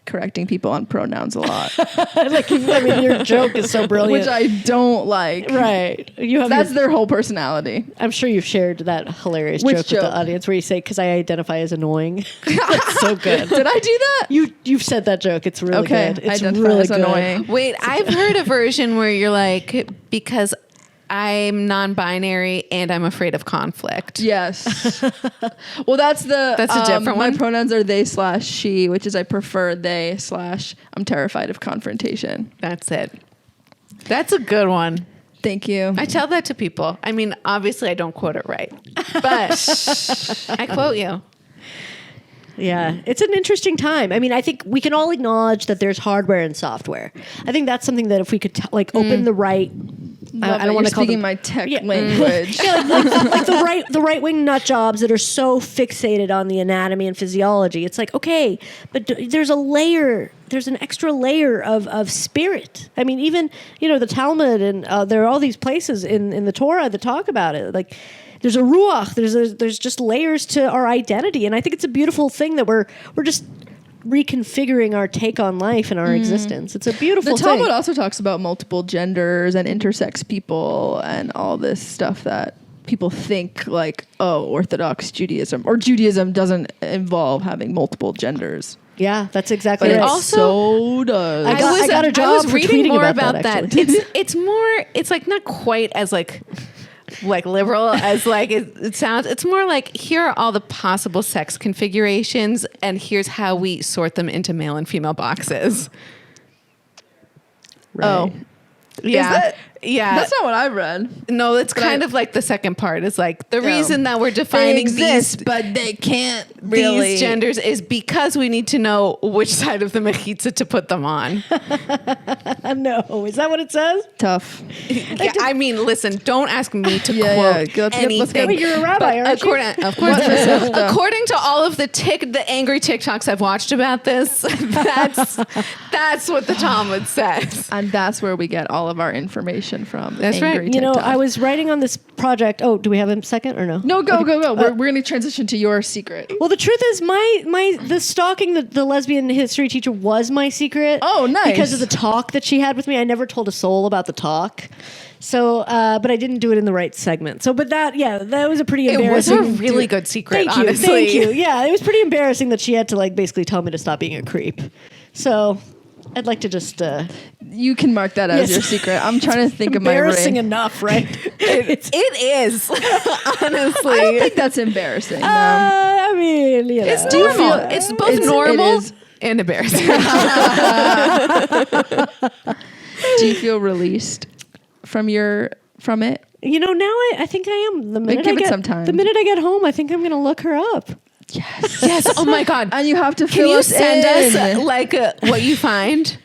correcting people on pronouns a lot. Your joke is so brilliant. Which I don't like. Right. That's their whole personality. I'm sure you've shared that hilarious joke with the audience where you say, because I identify as annoying. That's so good. Did I do that? You've said that joke. It's really good. It's identify really as good. Annoying. Wait, I've heard a version where you're like, because I'm non-binary and I'm afraid of conflict. Yes. Well, that's a different one. My pronouns are they/she, which is I prefer they/I'm terrified of confrontation. That's it. That's a good one. Thank you. I tell that to people. I mean, obviously I don't quote it right, but I quote you. Yeah, it's an interesting time. I mean, I think we can all acknowledge that there's hardware and software. I think that's something that if we could open the right... I don't want to call them my tech language. Yeah, like the right wing nut jobs that are so fixated on the anatomy and physiology. It's like, okay, but there's an extra layer of spirit. I mean, even the Talmud and there are all these places in the Torah that talk about it. Like there's a ruach. There's just layers to our identity, and I think it's a beautiful thing that we're just reconfiguring our take on life and our existence. It's a beautiful thing. The Talmud also talks about multiple genders and intersex people and all this stuff that people think like, oh, Orthodox Judaism or Judaism doesn't involve having multiple genders. Yeah, that's exactly right. It also does. I got a job. I was reading more about that. It's more. It's like not quite as like liberal as like it sounds. It's more like here are all the possible sex configurations and here's how we sort them into male and female boxes. Right. Oh. Yeah. Yeah. That's not what I read. No, it's kind of like the second part is like the reason that we're defining these, but they can't these genders is because we need to know which side of the mechitza to put them on. No, is that what it says? Tough. Yeah, I mean, listen, don't ask me to quote anything. Wait, you're a rabbi, aren't you? Of course. According to all of the angry TikToks I've watched about this, that's what the Talmud says. And that's where we get all of our information from. That's right. TikTok. I was writing on this project. Oh, do we have a second or no? No, go. We're going to transition to your secret. Well, the truth is the stalking the lesbian history teacher was my secret. Oh, nice. Because of the talk that she had with me. I never told a soul about the talk. So, but I didn't do it in the right segment. So, but that was a pretty embarrassing. It was a really good secret, Thank you. honestly. Thank you. Yeah, it was pretty embarrassing that she had to basically tell me to stop being a creep. So, I'd like to just... you can mark that as your secret. I'm trying to think of my ring. Embarrassing enough, right? It is, honestly. I don't think that's embarrassing. I mean, it's normal. It's both normal and embarrassing. Do you feel released from it? Now I think I am. The minute give it some time. The minute I get home, I think I'm going to look her up. Yes. Yes. Oh my God. And you have to Can fill you us send in. us what you find?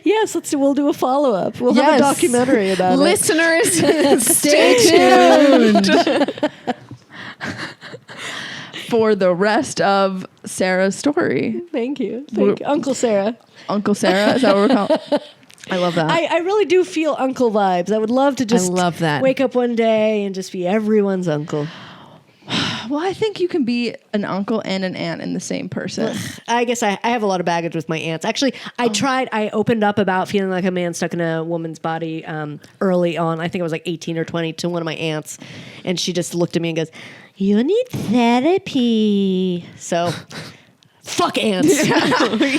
Yes, let's do. We'll do a follow up. We'll have a documentary about it. Listeners, stay tuned for the rest of Sarah's story. Thank you, Uncle Sarah. Uncle Sarah, is that what we're calling? I love that. I really do feel uncle vibes. I would love to just love that. Wake up one day and just be everyone's uncle. Well, I think you can be an uncle and an aunt in the same person. I guess I have a lot of baggage with my aunts. Actually, I opened up about feeling like a man stuck in a woman's body early on. I think I was like 18 or 20 to one of my aunts. And she just looked at me and goes, "You need therapy." So Fuck ants.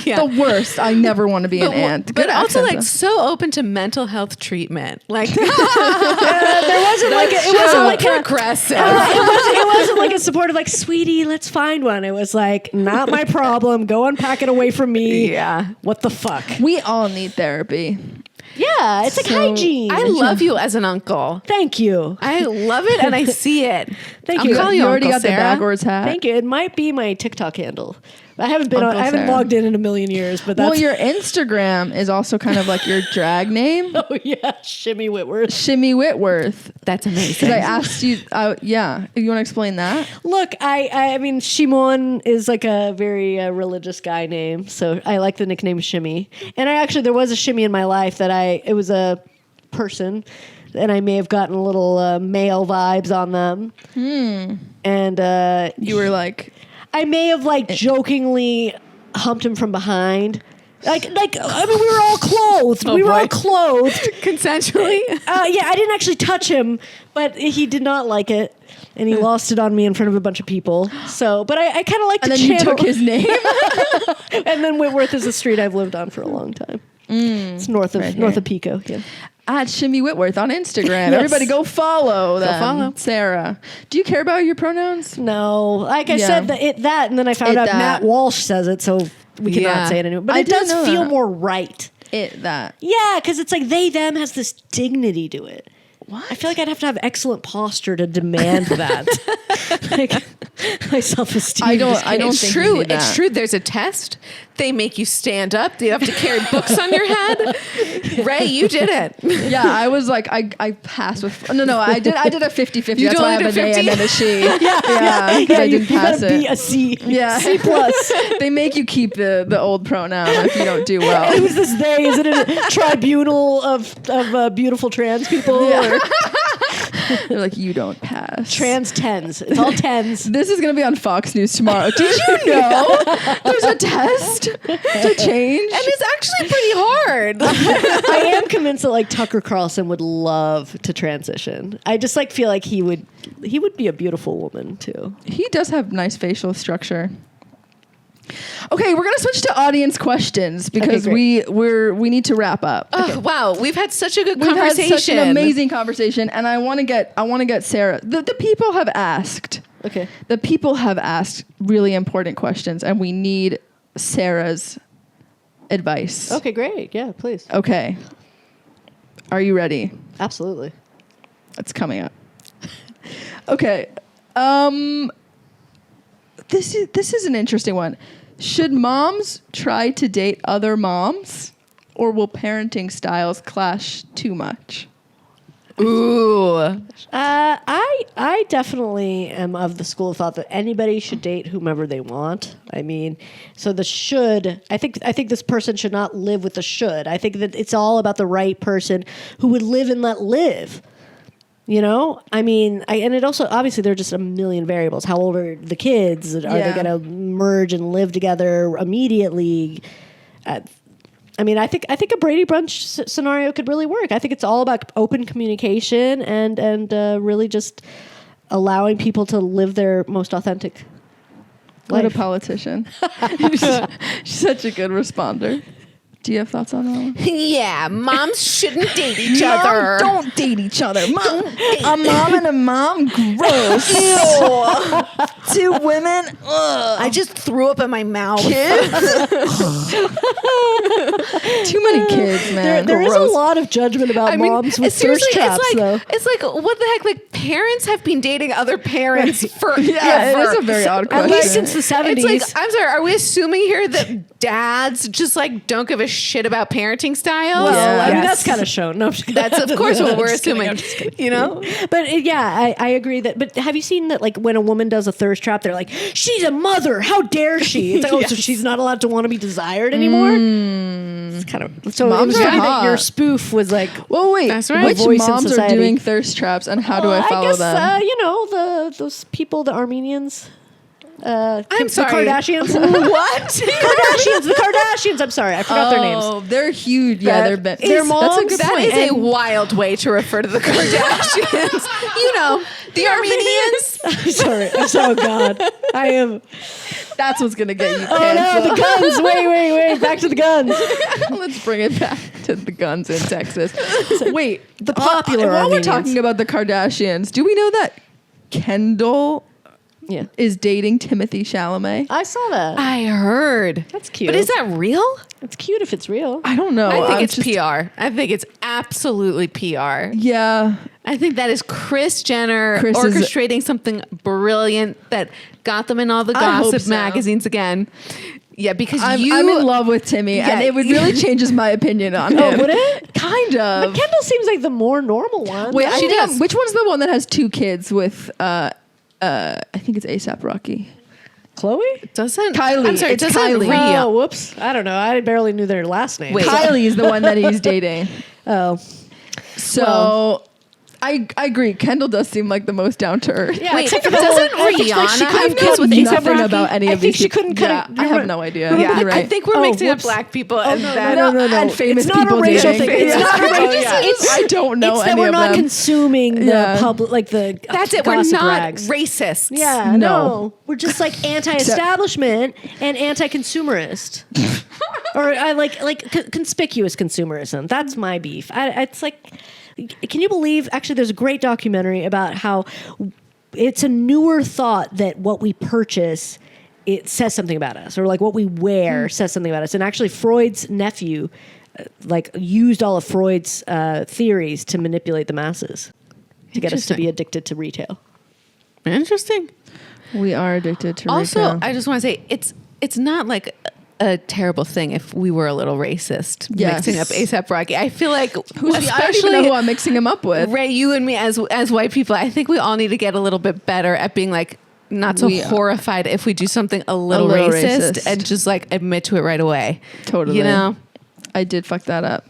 Yeah. The worst. I never want to be an ant. But Good also, accent, like, so open to mental health treatment. Like, There wasn't like it wasn't like a progressive. it wasn't like a supportive like, sweetie, let's find one. It was like, not my problem. Go unpack it away from me. Yeah. What the fuck? we all need therapy. Yeah, it's like hygiene. I love you as an uncle. Thank you. I love it and I see it. Thank I'll you. call You already Uncle got the Sarah. backwards hat. Thank you. It might be my TikTok handle. I haven't been Uncle I haven't Sarah. logged in a million years, but that's Well, your Instagram is also kind of like your drag name, oh yeah, Shimmy Whitworth. Shimmy Whitworth. That's amazing. Because I asked you, yeah, you want to explain that? Look, I mean, Shimon is like a very religious guy name, so I like the nickname Shimmy. And there was a Shimmy in my life that it was a person, and I may have gotten a little male vibes on them. And You were like, I may have like jokingly humped him from behind. Like I mean, we were all clothed. Oh, we were all boy. clothed. Consensually? Yeah, I didn't actually touch him, but he did not like it, and he lost it on me in front of a bunch of people. So, but I kind of like and to then you channel. took his name. And then Whitworth is a street I've lived on for a long time. It's north of Right here. Pico. Yeah. At Shimmy Whitworth on Instagram. Yes. Everybody go follow them. follow. Sarah. Do you care about your pronouns? No, like I Yeah. said, that, and then I found It, out that. Matt Walsh says it, so we cannot Yeah. say it anymore. But I it does didn't know feel that. more right. That. Yeah, because it's like they, them has this dignity to it. What? I feel like I'd have to have excellent posture to demand that. Like my self-esteem. I don't It's think true. you need It's that. true. There's a test. They make you stand up. You have to carry books on your head. Ray, you did it. Yeah, I was like, I passed with. No, I did a 50-50. You That's why I have totally a did they 50? and then a she. Yeah, 'cause I you didn't pass gotta be it. a C. Yeah. C plus. They make you keep the old pronoun if you don't do well. Who's this they? Is it a tribunal of beautiful trans people or They're like, you don't pass. trans tens? It's all tens. This is going to be on Fox News tomorrow. Did you know there's a test to change? And it's actually pretty hard. I am convinced that like Tucker Carlson would love to transition. I just like feel like he would be a beautiful woman too. He does have nice facial structure. Okay, we're gonna switch to audience questions because Okay, we need to wrap up. Oh, wow. We've had such a good We've conversation. had such an amazing conversation, and I want to get Sarah. The people have asked. Okay. The people have asked really important questions, and we need Sarah's advice. Okay, great. Yeah, please. Okay. Are you ready? Absolutely. It's coming up. Okay. This is an interesting one. Should moms try to date other moms, or will parenting styles clash too much? Ooh. I definitely am of the school of thought that anybody should date whomever they want. I mean, so the should, I think this person should not live with the should. I think that it's all about the right person who would live and let live. You know, I mean, and it also, obviously, there are just a million variables. How old are the kids? Are they going to merge and live together immediately? I mean, I think a Brady Bunch scenario could really work. I think it's all about open communication and really just allowing people to live their most authentic What a life. politician. She's such a good responder. Do you have thoughts on that one? Yeah, moms shouldn't date each other. Don't date each other. Mom, a mom and a mom, gross. Two women, ugh. I just threw up in my mouth. Kids? Too many kids, man. There is a Gross. lot of judgment about moms with thirst seriously, traps, though. it's like what the heck? Like parents have been dating other parents forever. Yeah, it is a very odd At question. least since the 70s. It's like, I'm sorry, are we assuming here that dads just like don't give a shit about parenting styles? Well, I mean, Yes. that's kind of shown. No, I'm just kidding. That's of course what I'm we're just kidding, assuming. I'm just kidding. You know? But I agree that. But have you seen that? Like when a woman does a thirst trap, they're like, "She's a mother. How dare she?" It's like, oh, so she's not allowed to want to be desired anymore. It's kind of so. Moms it was are funny that hot. your spoof was like, Well, wait. That's right. Which A voice in moms are society. doing thirst traps, and how do I follow guess, them? those people, the Armenians. I'm sorry. The Kardashians. What? The Kardashians. I'm sorry, I forgot their names. Oh, they're huge. Yeah, they're big. Their moms. That's a good That point. is a wild way to refer to the Kardashians. You know, the Armenians. I'm sorry. Oh God, I am. That's what's gonna get you Oh no, canceled. the guns! Wait! Back to the guns. Let's bring it back to the guns in Texas. Wait, The popular while we're Armenians. talking about the Kardashians, do we know that Kendall Yeah, is dating Timothee Chalamet? I saw that. I heard. That's cute. But is that real? It's cute if it's real. I don't know. I think I'm it's just- PR. I think it's absolutely PR. Yeah. I think that is Kris Jenner Kris is- orchestrating something brilliant that got them in all the I hope gossip so. magazines again. Yeah, because I'm in love with Timmy, and Yeah. it would really change my opinion on him. Oh, would it? Kind of. But Kendall seems like the more normal one. Wait, She does. which one's the one that has 2 kids with? I think it's ASAP Rocky. Chloe? doesn't Kylie. I'm sorry, It's doesn't Kylie. Rhea. Oh, whoops. I don't know. I barely knew their last name. Wait. Kylie is the one that he's dating. Oh. So Well. I agree. Kendall does seem like the most down to earth. Yeah, Wait, except for doesn't I think Rihanna she have couldn't kids cut with A$AP nothing Rocky. about any I of think these she people. couldn't cut Yeah, it. I have no idea. Yeah, You're right. I think we're Oh, mixing whoops. up black people and that. no. And famous It's not people a racial dating. thing. It's Yeah. not a racial. Oh, yeah. I don't know It's that any we're of not them. consuming the Yeah. public, like the That's it. We're gossip not rags. racists. Yeah, No. no. We're just like anti-establishment and anti-consumerist, or I like conspicuous consumerism. That's my beef. It's like, can you believe? Actually, there's a great documentary about how it's a newer thought that what we purchase, it says something about us, or like what we wear says something about us. And actually, Freud's nephew, used all of Freud's theories to manipulate the masses, to get us to be addicted to retail. Interesting. We are addicted to Also, retail. I just want to say it's not like a terrible thing if we were a little racist Yes. mixing up ASAP Rocky. I feel like I don't even know especially who I'm mixing him up with. Ray, you and me as white people, I think we all need to get a little bit better at being like not so We- horrified if we do something a little racist and just like admit to it right away. Totally. You know? I did fuck that up.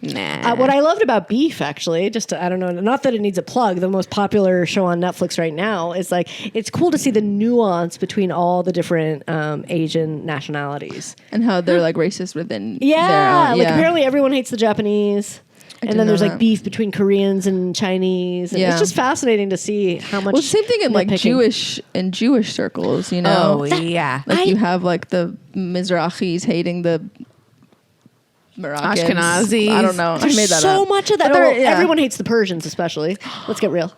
Nah. What I loved about Beef, actually, I don't know, not that it needs a plug, the most popular show on Netflix right now, is like, it's cool to see the nuance between all the different Asian nationalities. And how they're like racist within Yeah, their like apparently everyone hates the Japanese. And didn't then there's know like that. beef between Koreans and Chinese. And Yeah. It's just fascinating to see how much. Well, same thing in like nitpicking. Jewish circles, you know. Oh yeah. Like you have like the Mizrahis hating the Moroccans. Ashkenazis. I don't know. I There's made that so up. much of that. But there- Oh, yeah. Everyone hates the Persians, especially. Let's get real.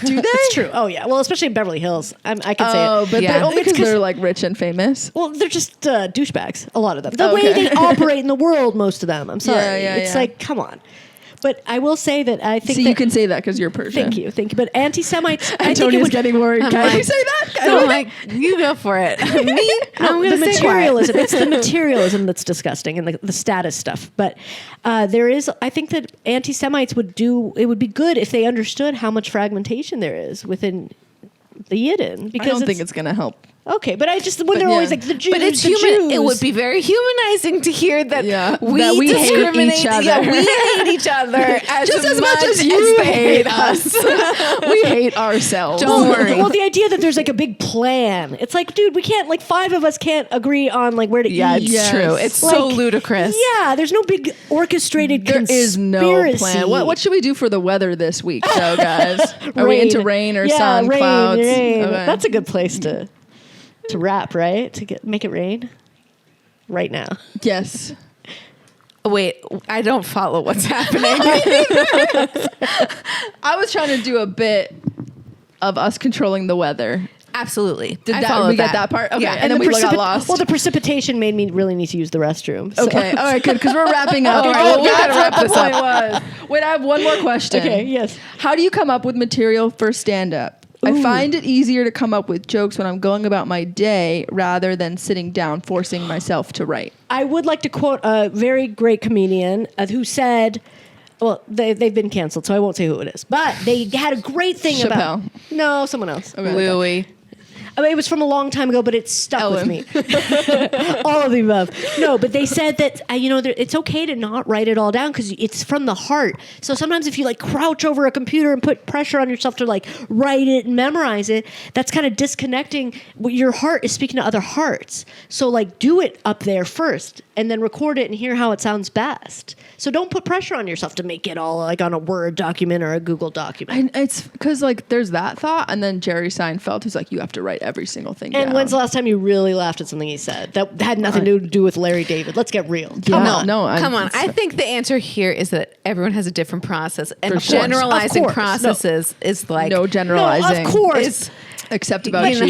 Do they? It's true. Oh yeah. Well, especially in Beverly Hills, I can say Oh, it. but Yeah. they're only It's because 'cause- they're like rich and famous. Well, they're just douchebags. A lot of them. The way Okay. they operate in the world, most of them. I'm sorry. Yeah, It's yeah. like, come on. But I will say that I think See, that, you can say that because you're Persian. Thank you. But anti-Semites. I think it Antonia's would, getting worried. I'm Can you like- say that? I'm like, you go for it. Me? I'm the gonna stay quiet. materialism. It's the materialism that's disgusting and the status stuff. But there is, I think that anti-Semites it would be good if they understood how much fragmentation there is within the Yidden. I Because don't think it's gonna help. okay, but I just when they're yeah. always like the Jews, But it's the human. It Jews. would be very humanizing to hear that Yeah, we that we hate discriminate. each other. Yeah, we hate each other Just as much as you they hate us. We hate ourselves. Don't worry. Well, the idea that there's like a big plan. It's like, dude, we can't, like 5 of us can't agree on like where to Yeah, eat. it's Yes. true. It's so Like, ludicrous. Yeah, there's no big orchestrated There conspiracy. is no plan. What should we do for the weather this week, though, guys? Are we into rain or sun, rain, clouds? rain. Okay. That's a good place to wrap, right? To make it rain right now. Yes. Wait, I don't follow what's happening. I was trying to do a bit of us controlling the weather. Absolutely. Did I that, followed we get that part? Okay. Yeah. And then we got lost. Well, the precipitation made me really need to use the restroom. so- Okay. All right. Good. Because we're wrapping up. All right, well, we gotta that's wrap what the this up. point was. Wait, I have one more question. Okay. Yes. How do you come up with material for stand-up? I find it easier to come up with jokes when I'm going about my day rather than sitting down, forcing myself to write. I would like to quote a very great comedian who said, well, they've been canceled, so I won't say who it is, but they had a great thing Chappelle. about... No, someone else. Okay. Louis. I mean, it was from a long time ago, but it stuck with me. All of the above. No, but they said that, it's okay to not write it all down because it's from the heart. So sometimes if you like crouch over a computer and put pressure on yourself to like write it and memorize it, that's kind of disconnecting. Your heart is speaking to other hearts. So like do it up there first and then record it and hear how it sounds best. So don't put pressure on yourself to make it all like on a Word document or a Google document. And it's because like there's that thought, and then Jerry Seinfeld, who's like, you have to write every single thing down. And when's the last time you really laughed at something he said that had nothing to do with Larry David? Let's get real. Come on. I think the answer here is that everyone has a different process, and generalizing processes is like no generalizing. No, of course. Except about Jews.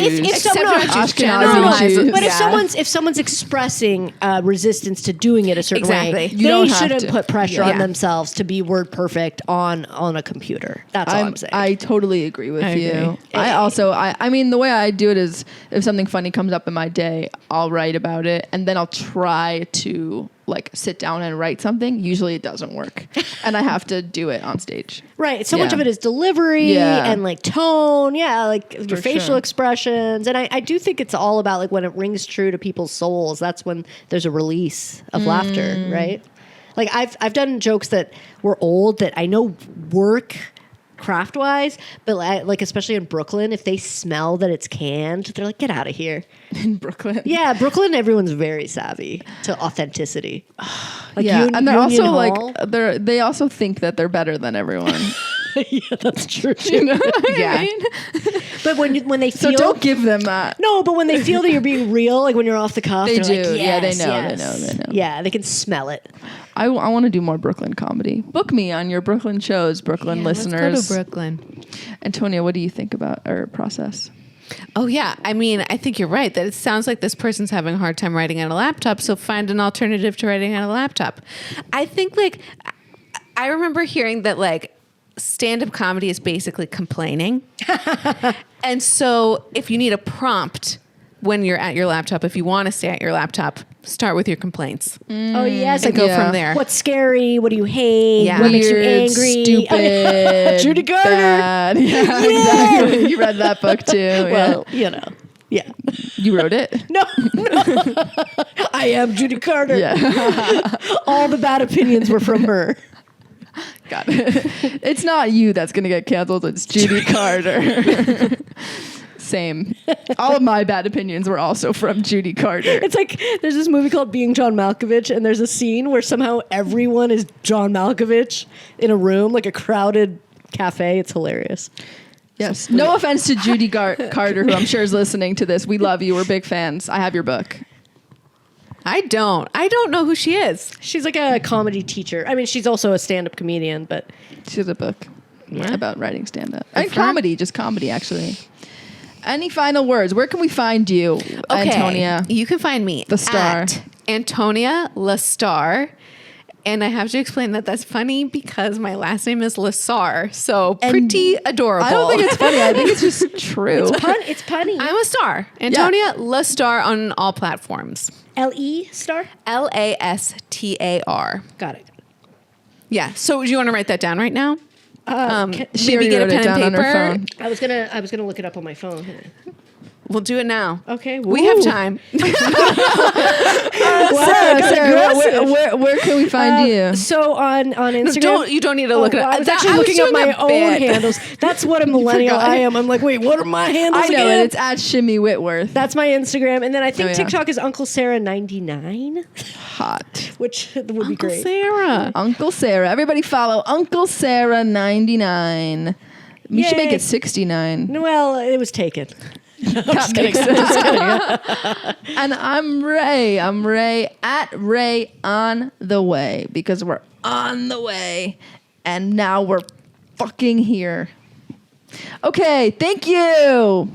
If someone's expressing resistance to doing it a certain way, they shouldn't put pressure on themselves to be word perfect on a computer. That's all I'm saying. I totally agree with you. I mean, the way I do it is if something funny comes up in my day, I'll write about it, and then I'll try to like sit down and write something. Usually it doesn't work, and I have to do it on stage. Right. So much of it is delivery and like tone. Yeah, like your facial expressions. And I do think it's all about like when it rings true to people's souls. That's when there's a release of laughter, right? Like I've done jokes that were old that I know work craft-wise, but like especially in Brooklyn, if they smell that it's canned, they're like, get out of here. In Brooklyn? Yeah, Brooklyn, everyone's very savvy to authenticity. Like and they're also like they also think that they're better than everyone. Yeah, that's true. You know what I mean? But when they feel, so don't give them that. No, but when they feel that you're being real, like when you're off the cuff, they do. Like, yes, they know. Yeah, they can smell it. I want to do more Brooklyn comedy. Book me on your Brooklyn shows, Brooklyn listeners. Let's go to Brooklyn. Antonia, what do you think about our process? Oh, yeah. I mean, I think you're right that it sounds like this person's having a hard time writing on a laptop, so find an alternative to writing on a laptop. I think, like, I remember hearing that, like, stand-up comedy is basically complaining. And so if you need a prompt when you're at your laptop, if you want to stay at your laptop, start with your complaints. Oh, yes. And go from there. What's scary? What do you hate? Yeah. What makes you angry? Stupid. Judy Carter. Bad. Yeah, exactly. You read that book too. Well, Yeah. You wrote it? No. I am Judy Carter. Yeah. All the bad opinions were from her. Got it. It's not you that's going to get canceled. It's Judy Carter. Same. All of my bad opinions were also from Judy Carter. It's like there's this movie called Being John Malkovich, and there's a scene where somehow everyone is John Malkovich in a room, like a crowded cafe. It's hilarious. Yes. No offense to Judy Carter, who I'm sure is listening to this. We love you. We're big fans. I have your book. I don't know who she is. She's like a comedy teacher. I mean, she's also a stand-up comedian, but she has a book about writing stand-up. And comedy, just comedy, actually. Any final words? Where can we find you, Antonia? You can find me the star at Antonia Lassar. And I have to explain that that's funny because my last name is Lassar. So pretty adorable. I don't think it's funny. I think it's just true. It's punny. I'm a star. Antonia Lassar on all platforms. L-E star? Lastar. Got it. Yeah. So do you want to write that down right now? Maybe get a pen and paper. On her phone. I was gonna look it up on my phone. We'll do it now. Okay. We have time. Sarah, where can we find you? So on Instagram. You don't need to look it up. I was actually looking up my own handles. That's what a millennial I am. I'm like, wait, what are my handles again? I know again? it. It's at Shimmy Whitworth. That's my Instagram. And then I think TikTok is Uncle Sarah 99. Hot. Which would be great. Uncle Sarah. Everybody follow Uncle Sarah 99. We should make it 69. Well, it was taken. That makes sense. And I'm Raye. I'm Raye at Raye on the way, because we're on the way and now we're fucking here. Okay, thank you.